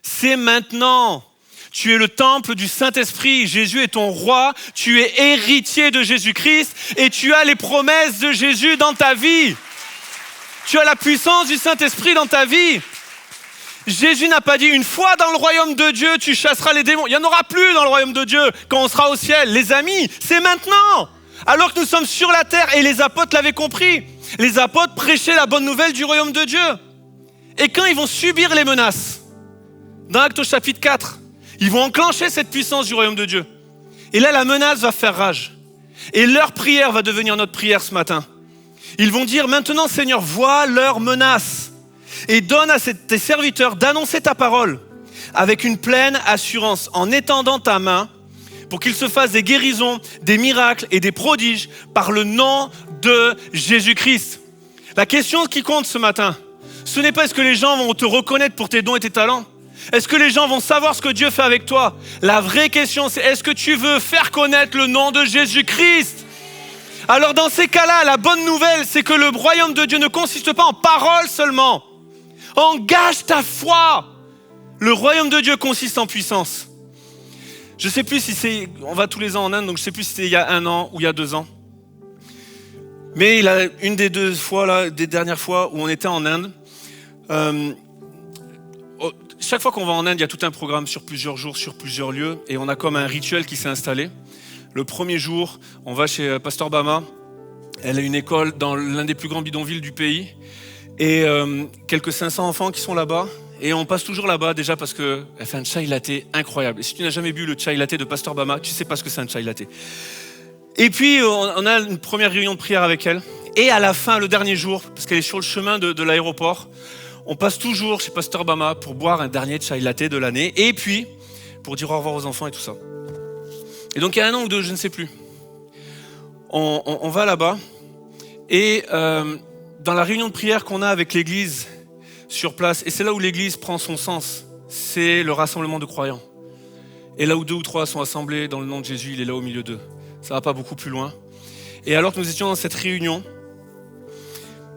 [SPEAKER 5] C'est maintenant. Tu es le temple du Saint-Esprit. Jésus est ton roi. Tu es héritier de Jésus-Christ et tu as les promesses de Jésus dans ta vie. Tu as la puissance du Saint-Esprit dans ta vie. Jésus n'a pas dit une fois dans le royaume de Dieu, tu chasseras les démons. Il n'y en aura plus dans le royaume de Dieu quand on sera au ciel. Les amis, c'est maintenant. Alors que nous sommes sur la terre et les apôtres l'avaient compris. Les apôtres prêchaient la bonne nouvelle du royaume de Dieu. Et quand ils vont subir les menaces, dans Actes chapitre 4, ils vont enclencher cette puissance du royaume de Dieu. Et là, la menace va faire rage. Et leur prière va devenir notre prière ce matin. Ils vont dire, maintenant Seigneur, vois leurs menaces. Et donne à tes serviteurs d'annoncer ta parole avec une pleine assurance, en étendant ta main pour qu'il se fasse des guérisons, des miracles et des prodiges par le nom de Jésus-Christ. La question qui compte ce matin, ce n'est pas est-ce que les gens vont te reconnaître pour tes dons et tes talents. Est-ce que les gens vont savoir ce que Dieu fait avec toi? La vraie question, c'est est-ce que tu veux faire connaître le nom de Jésus-Christ? Alors dans ces cas-là, la bonne nouvelle, c'est que le royaume de Dieu ne consiste pas en paroles seulement. Engage ta foi. Le royaume de Dieu consiste en puissance. Je ne sais plus si c'est... On va tous les ans en Inde, donc je ne sais plus si c'était il y a 1 an ou il y a 2 ans. Mais une des 2 fois, là, des dernières fois où on était en Inde, chaque fois qu'on va en Inde, il y a tout un programme sur plusieurs jours, sur plusieurs lieux, et on a comme un rituel qui s'est installé. Le premier jour, on va chez Pasteur Bama. Elle a une école dans l'un des plus grands bidonvilles du pays, et quelques 500 enfants qui sont là-bas. Et on passe toujours là-bas déjà parce qu'elle fait un chai latte incroyable. Et si tu n'as jamais bu le chai latte de Pasteur Bama, tu ne sais pas ce que c'est un chai latte. Et puis, on a une première réunion de prière avec elle. Et à la fin, le dernier jour, parce qu'elle est sur le chemin de l'aéroport, on passe toujours chez Pasteur Bama pour boire un dernier chai latte de l'année et puis pour dire au revoir aux enfants et tout ça. Et donc il y a 1 an ou 2, je ne sais plus, on va là-bas et dans la réunion de prière qu'on a avec l'église sur place, et c'est là où l'église prend son sens, c'est le rassemblement de croyants. Et là où 2 ou 3 sont assemblés dans le nom de Jésus, il est là au milieu d'eux. Ça va pas beaucoup plus loin. Et alors que nous étions dans cette réunion,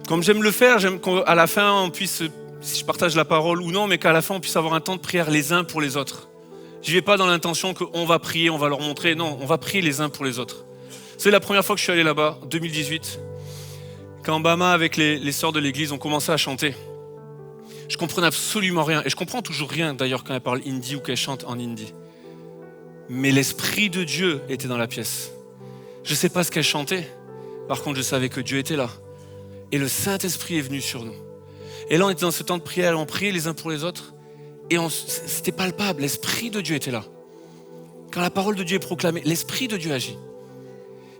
[SPEAKER 5] comme j'aime le faire, j'aime qu'à la fin on puisse, si je partage la parole ou non, mais qu'à la fin on puisse avoir un temps de prière les uns pour les autres. Je ne vais pas dans l'intention qu'on va prier, on va leur montrer. Non, on va prier les uns pour les autres. C'est la première fois que je suis allé là-bas, 2018, quand Bama avec les sœurs de l'église ont commencé à chanter. Je comprenais absolument rien. Et je comprends toujours rien d'ailleurs quand elle parle hindi ou qu'elle chante en hindi. Mais l'Esprit de Dieu était dans la pièce. Je ne sais pas ce qu'elle chantait. Par contre, je savais que Dieu était là. Et le Saint-Esprit est venu sur nous. Et là, on était dans ce temps de prière, on priait les uns pour les autres. Et c'était palpable, l'Esprit de Dieu était là. Quand la parole de Dieu est proclamée, l'Esprit de Dieu agit.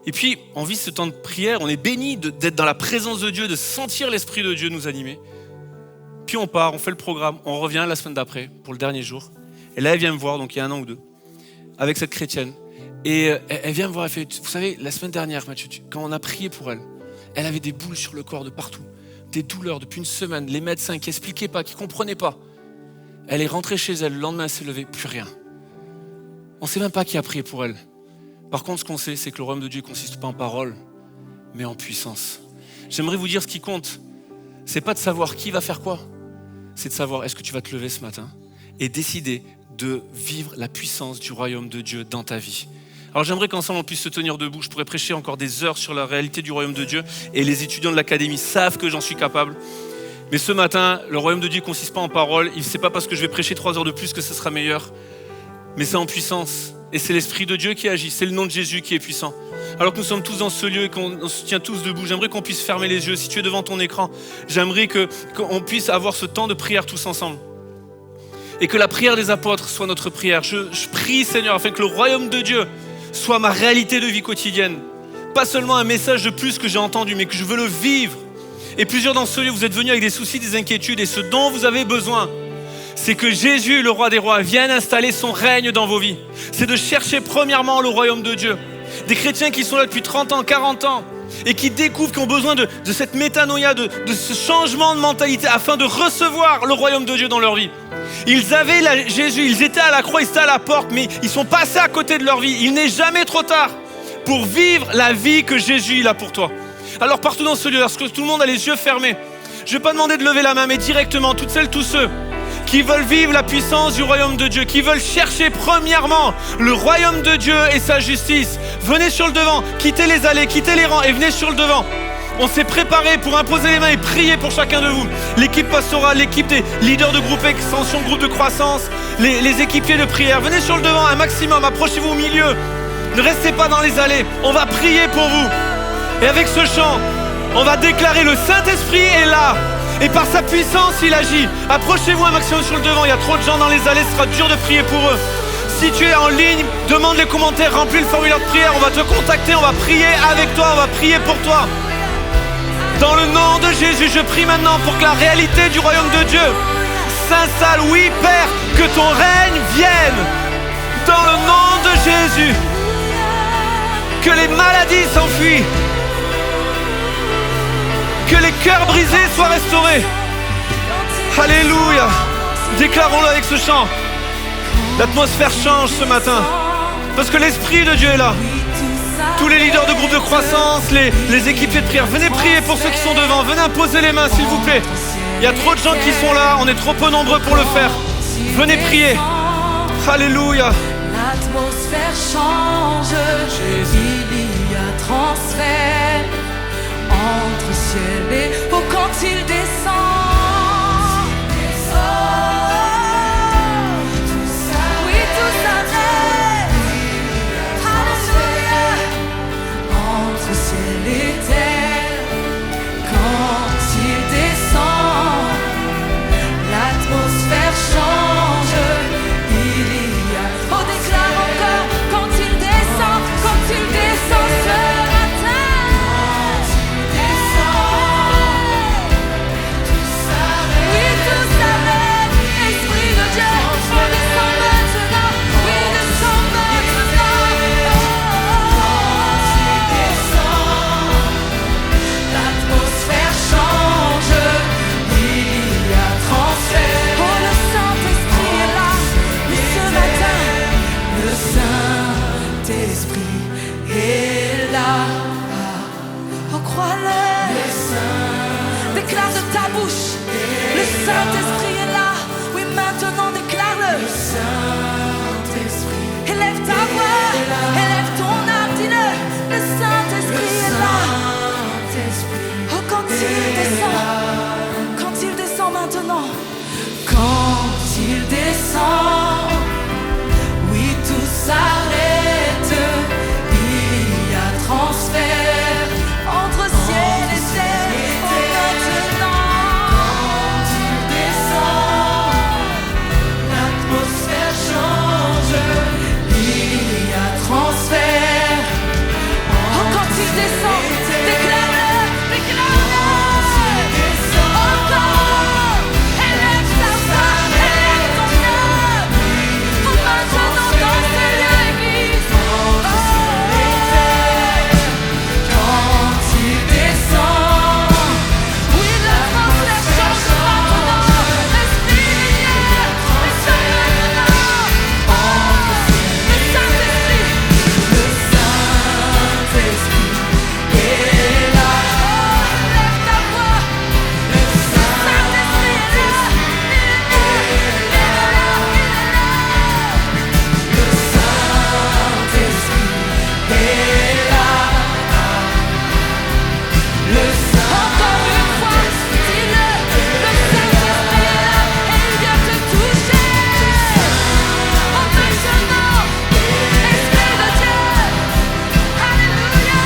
[SPEAKER 5] Et puis, on vit ce temps de prière, on est béni d'être dans la présence de Dieu, de sentir l'Esprit de Dieu nous animer. Puis on part, on fait le programme, on revient la semaine d'après, pour le dernier jour. Et là, elle vient me voir, donc il y a 1 an ou 2, avec cette chrétienne. Et elle vient me voir, elle fait, vous savez, la semaine dernière, Mathieu, quand on a prié pour elle, elle avait des boules sur le corps de partout, des douleurs depuis une semaine, les médecins qui n'expliquaient pas, qui ne comprenaient pas. Elle est rentrée chez elle, le lendemain elle s'est levée, plus rien. On ne sait même pas qui a prié pour elle. Par contre, ce qu'on sait, c'est que le royaume de Dieu ne consiste pas en paroles, mais en puissance. J'aimerais vous dire ce qui compte. C'est pas de savoir qui va faire quoi. C'est de savoir est-ce que tu vas te lever ce matin et décider de vivre la puissance du royaume de Dieu dans ta vie. Alors j'aimerais qu'ensemble on puisse se tenir debout. Je pourrais prêcher encore des heures sur la réalité du royaume de Dieu et les étudiants de l'académie savent que j'en suis capable. Mais ce matin, le royaume de Dieu ne consiste pas en paroles. C'est pas parce que je vais prêcher 3 heures de plus que ce sera meilleur. Mais c'est en puissance. Et c'est l'Esprit de Dieu qui agit. C'est le nom de Jésus qui est puissant. Alors que nous sommes tous dans ce lieu et qu'on se tient tous debout, j'aimerais qu'on puisse fermer les yeux. Si tu es devant ton écran, j'aimerais qu'on puisse avoir ce temps de prière tous ensemble. Et que la prière des apôtres soit notre prière. Je prie, Seigneur, afin que le royaume de Dieu soit ma réalité de vie quotidienne. Pas seulement un message de plus que j'ai entendu, mais que je veux le vivre. Et plusieurs dans ce lieu, vous êtes venus avec des soucis, des inquiétudes, et ce dont vous avez besoin, c'est que Jésus, le roi des rois, vienne installer son règne dans vos vies. C'est de chercher premièrement le royaume de Dieu. Des chrétiens qui sont là depuis 30 ans, 40 ans, et qui découvrent, qui ont besoin de cette métanoïa, de ce changement de mentalité, afin de recevoir le royaume de Dieu dans leur vie. Ils avaient Jésus, ils étaient à la croix, ils étaient à la porte, mais ils sont passés à côté de leur vie. Il n'est jamais trop tard pour vivre la vie que Jésus il a pour toi. Alors partout dans ce lieu, lorsque tout le monde a les yeux fermés, je ne vais pas demander de lever la main, mais directement, toutes celles, tous ceux qui veulent vivre la puissance du royaume de Dieu, qui veulent chercher premièrement le royaume de Dieu et sa justice, venez sur le devant, quittez les allées, quittez les rangs et venez sur le devant. On s'est préparé pour imposer les mains et prier pour chacun de vous. L'équipe pastorale, l'équipe des leaders de groupe extension, groupe de croissance, les équipiers de prière, venez sur le devant un maximum, approchez-vous au milieu. Ne restez pas dans les allées, on va prier pour vous. Et avec ce chant, on va déclarer le Saint-Esprit est là. Et par sa puissance, il agit. Approchez-vous un maximum sur le devant. Il y a trop de gens dans les allées, ce sera dur de prier pour eux. Si tu es en ligne, demande les commentaires, remplis le formulaire de prière. On va te contacter, on va prier avec toi, on va prier pour toi. Dans le nom de Jésus, je prie maintenant pour que la réalité du royaume de Dieu s'installe. Oui, Père, que ton règne vienne. Dans le nom de Jésus, que les maladies s'enfuient. Que les cœurs brisés soient restaurés. Alléluia. Déclarons-le avec ce chant. L'atmosphère change ce matin. Parce que l'Esprit de Dieu est là. Tous les leaders de groupe de croissance, les équipiers de prière, venez prier pour ceux qui sont devant. Venez imposer les mains s'il vous plaît. Il y a trop de gens qui sont là. On est trop peu nombreux pour le faire. Venez prier. Alléluia.
[SPEAKER 2] L'atmosphère change. Il y a transfert entre ciel et eau quand il descend. Oui, tout s'arrête. Alléluia. Entre ciel et terre, quand il descend, l'atmosphère change. Il y a. On déclare encore quand il descend ce matin. Saint-Esprit est là. Oui, maintenant déclare-le.
[SPEAKER 6] Le Saint-Esprit.
[SPEAKER 2] Élève ta voix, élève ton âme, dis-le. Le Saint-Esprit est là. Oh, quand il descend maintenant.
[SPEAKER 6] Quand il descend, oui, tout s'arrête. Il y a transfert
[SPEAKER 2] Entre ciel et terre, oh, maintenant.
[SPEAKER 6] Quand il descend, l'atmosphère change. Il y a transfert.
[SPEAKER 2] Oh, quand il descend, déclare-le, déclare-le. Encore, élève ta voix, élève ton âme. Oh, maintenant dans ce lieu, Église.
[SPEAKER 6] Quand il descend,
[SPEAKER 2] Oui, le transfert change maintenant. L'Esprit de Dieu descend maintenant. Le Saint-Esprit.
[SPEAKER 6] le Saint-Esprit est là.
[SPEAKER 2] Lève ta voix.
[SPEAKER 6] Le
[SPEAKER 2] Saint-Esprit est là.
[SPEAKER 6] Saint-Esprit est là. Le
[SPEAKER 2] Encore une fois, dis-le. Le Saint-Esprit est là et il vient te toucher. En maintenant, Esprit de Dieu. Alléluia.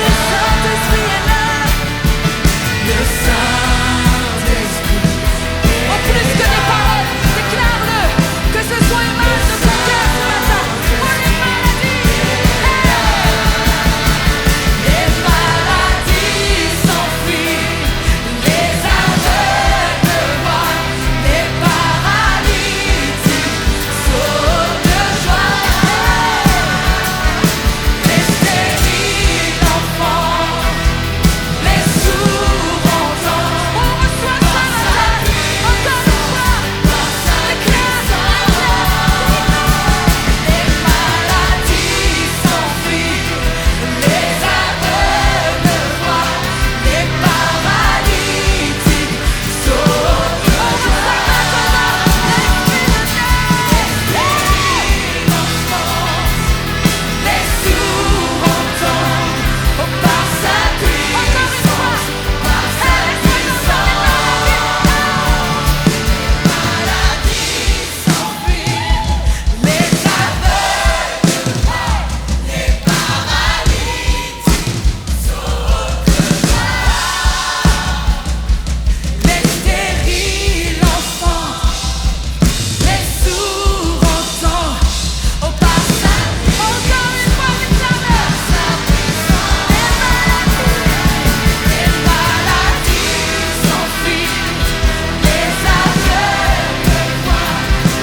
[SPEAKER 2] Le Saint-Esprit est là.
[SPEAKER 6] Le Saint-Esprit
[SPEAKER 2] En plus que des paroles, déclare-le. Que ce soit une marche de ton cœur ce matin. Oh, les maladies.
[SPEAKER 6] Les maladies s'enfuient, les aveugles voient, les paralytiques sautent de joie. Les stériles enfants, les sourds entendent.
[SPEAKER 2] On reçoit ce matin. Encore une fois.
[SPEAKER 6] Les maladies s'enfuient, les aveugles voient, les paralytiques sautent de joie. Les sourds entendent, oh, par sa puissance, par sa puissance. Maladies s'enfuient, les aveugles voient, les paralytiques sautent de joie. Les stériles enfants, les sourds entendent, oh, par sa
[SPEAKER 2] Encore une fois, déclare-le.
[SPEAKER 6] Les maladies s'enfuient, les aveugles voient,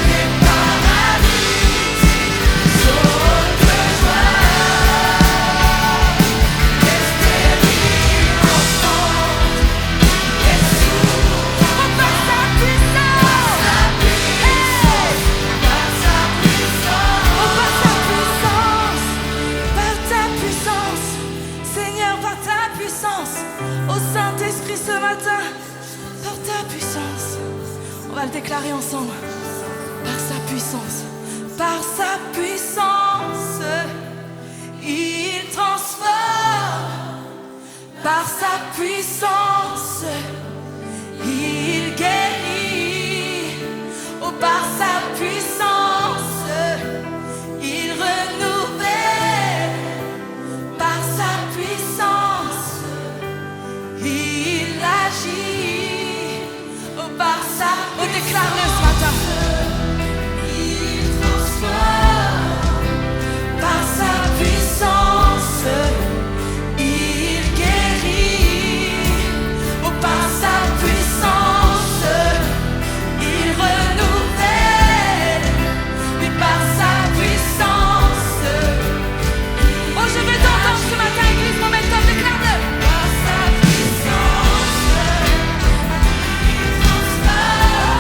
[SPEAKER 6] les paralytiques sautent de joie. Les stériles entendent, les sourds
[SPEAKER 2] Par sa puissance.
[SPEAKER 6] par sa puissance.
[SPEAKER 2] Oh, par ta puissance, par ta puissance, Seigneur, par ta puissance, au Saint-Esprit ce matin, par ta puissance, on va le déclarer ensemble, par sa puissance, il transforme, par sa puissance, il guérit, oh, par sa puissance, il renouvelle, par sa puissance, il agit, oh, par sa puissance. Oh, déclare-le ce matin.
[SPEAKER 6] Il transforme, par sa puissance, il guérit, oh, par sa puissance, il renouvelle, mais par sa puissance,
[SPEAKER 2] Oh, je veux t'entendre ce matin, Église Momentum, déclare-le.
[SPEAKER 6] par sa puissance, il transforme,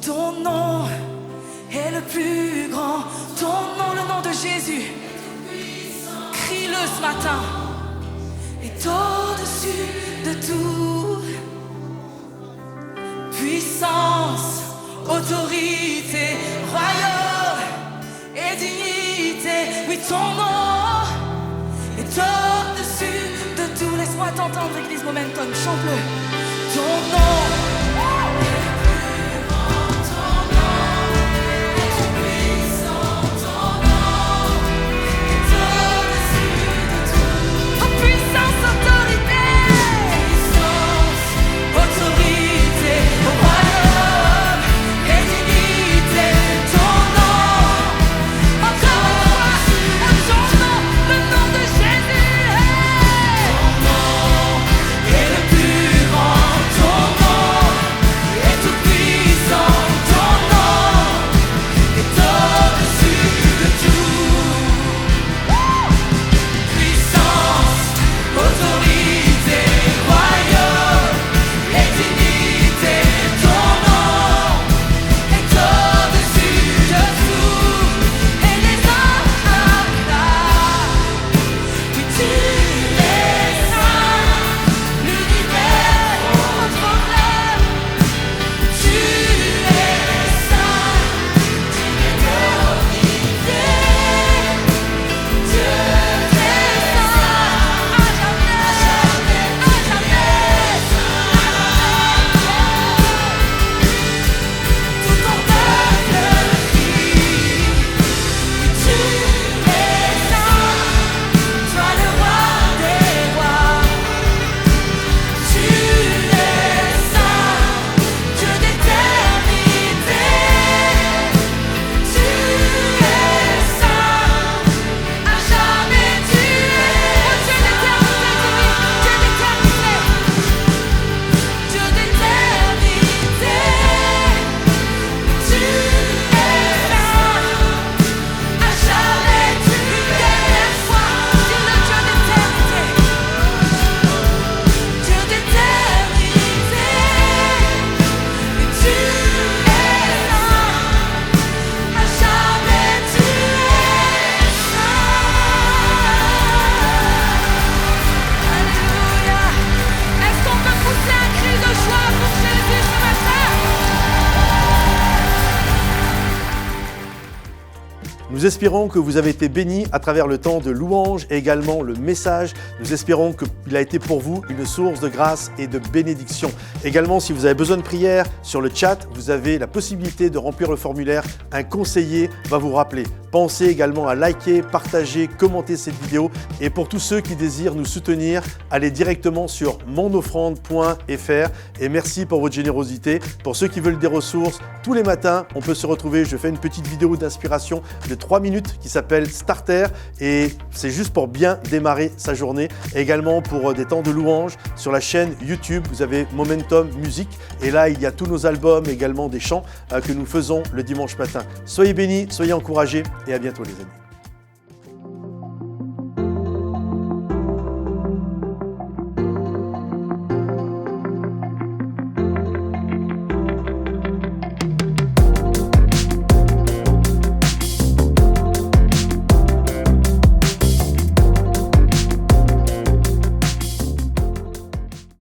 [SPEAKER 2] ton nom est le plus grand. Ton nom, le nom de Jésus. Crie-le ce matin. Est au-dessus de tout. Puissance, autorité, royaume et dignité. Oui, ton nom est au-dessus de tout. Laisse-moi t'entendre, Église Momentum, chante-le. Ton nom.
[SPEAKER 1] Nous espérons que vous avez été bénis à travers le temps de louange et également le message. Nous espérons qu'il a été pour vous une source de grâce et de bénédiction. Également, si vous avez besoin de prière, sur le chat, vous avez la possibilité de remplir le formulaire. Un conseiller va vous rappeler. Pensez également à liker, partager, commenter cette vidéo. Et pour tous ceux qui désirent nous soutenir, allez directement sur monoffrande.fr. Et merci pour votre générosité. Pour ceux qui veulent des ressources, tous les matins, on peut se retrouver. Je fais une petite vidéo d'inspiration de 3 minutes qui s'appelle Starter. Et c'est juste pour bien démarrer sa journée. Et également pour des temps de louange sur la chaîne YouTube. Vous avez Momentum Music. Et là, il y a tous nos albums, également des chants que nous faisons le dimanche matin. Soyez bénis, soyez encouragés et à bientôt les amis.